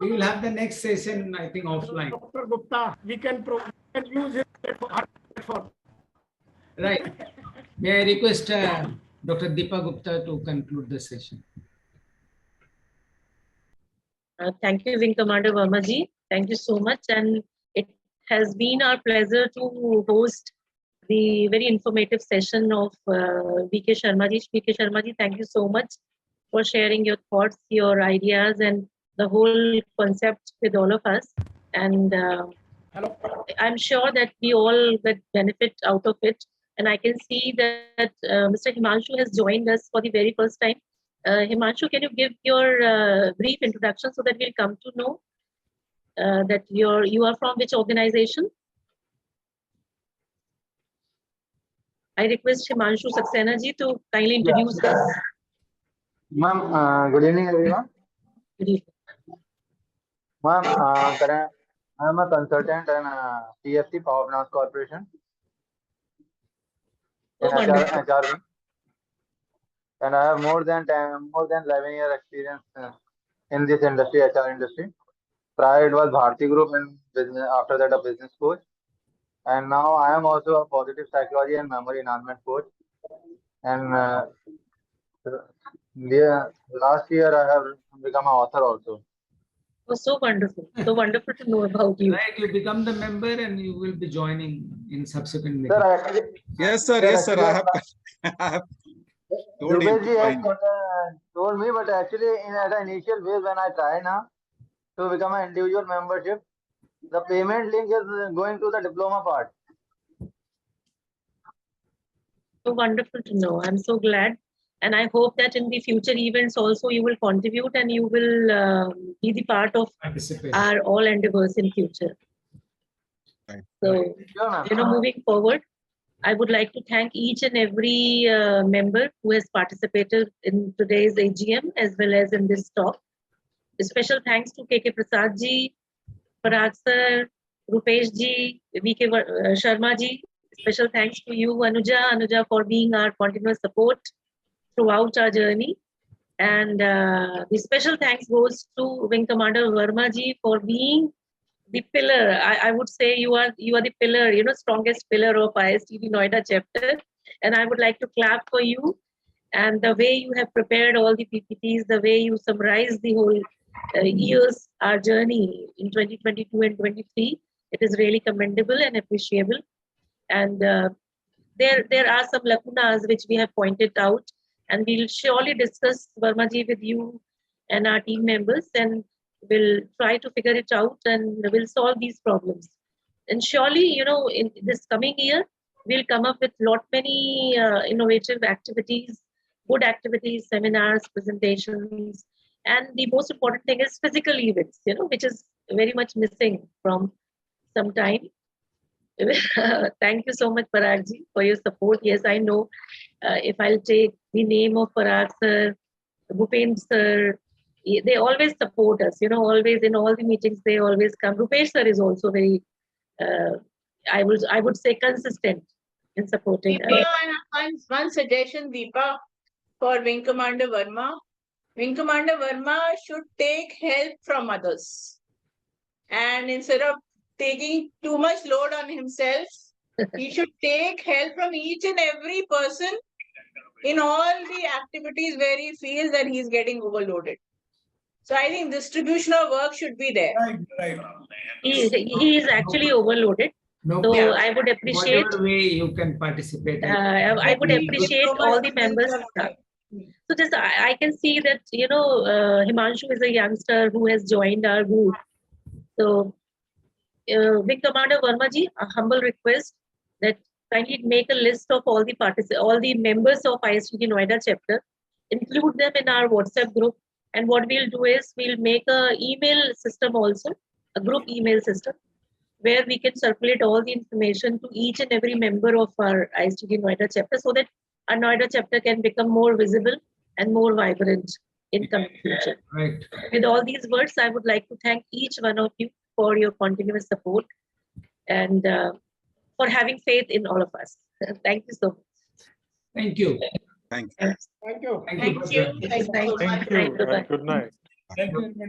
We will have the next session, I think, offline. Dr. Gupta, we can use it for. Right. May I request Dr. Deepa Gupta to conclude the session? Thank you, Wing Commander Verma ji. Thank you so much. And it has been our pleasure to host the very informative session of VK Sharma ji. VK Sharma ji, thank you so much for sharing your thoughts, your ideas, and the whole concept with all of us. And I'm sure that we all get benefit out of it. And I can see that Mr. Himanshu has joined us for the very first time. Himanshu, can you give your brief introduction so that we'll come to know that you are from which organization? I request Himanshu Saxena ji to kindly introduce us. Ma'am, good evening, everyone. Good evening. Ma'am, I am a consultant in PFC, Power Finance Corporation. In HR wing. And I have more than 11 year experience in this industry, HR industry. Prior it was Bharti Group and business. After that, a business coach. And now I am also a positive psychology and memory enhancement coach. And last year I have become an author also. Oh, so wonderful. So wonderful to know about you. Right, you become the member and you will be joining in subsequent meetings. Sir, actually, Yes, sir. Yes, sir. I have told him Rupesh to ji has join. told me, but actually at the initial phase when I tried now to become an individual membership, the payment link is going to the diploma part. So wonderful to know. I'm so glad. And I hope that in the future events also you will contribute and you will be the part of Participate. our all endeavors in future. Right. So, Sure, ma'am. moving forward, I would like to thank each and every member who has participated in today's AGM as well as in this talk. A special thanks to KK Prasad ji, Parag sir, Rupesh ji, VK Sharma ji. Special thanks to you, Anuja, for being our continuous support throughout our journey. And the special thanks goes to Wing Commander Verma ji for being the pillar. I would say you are the pillar, strongest pillar of ISTD Noida chapter. And I would like to clap for you. And the way you have prepared all the PPTs, the way you summarize the whole years, our journey in 2022 and 23, it is really commendable and appreciable. And there are some lacunas which we have pointed out, and we'll surely discuss Vermaji with you and our team members, and we'll try to figure it out and we'll solve these problems. And surely, in this coming year, we'll come up with many innovative activities, good activities, seminars, presentations, and the most important thing is physical events, which is very much missing from some time. Thank you so much, Parag ji, for your support. Yes, I know if I'll take the name of Parag sir, Bhupen sir, they always support us, always in all the meetings, they always come. Rupesh sir is also very, I would say, consistent in supporting Deepa, us. one suggestion, Deepa, for Wing Commander Verma. Wing Commander Verma should take help from others. And instead of taking too much load on himself, he should take help from each and every person in all the activities where he feels that he's getting overloaded. So I think distribution of work should be there. Right. He is actually overloaded. No, So yeah. I would appreciate. Whatever way you can participate. I would appreciate all the members. So just I can see that Himanshu is a youngster who has joined our group. So Wing Commander Verma ji, a humble request that kindly make a list of all the members of ISTD Noida chapter, include them in our WhatsApp group. And what we'll do is we'll make a email system also, a group email system, where we can circulate all the information to each and every member of our ISTD Noida chapter, so that our Noida chapter can become more visible and more vibrant in coming future. Right. With all these words, I would like to thank each one of you for your continuous support and for having faith in all of us. Thank you so much. Thank you. Thank you. Thank you. Thank you. Thank you. Thank you so much. Thank you. Bye-bye. Good night. Thank you, everybody.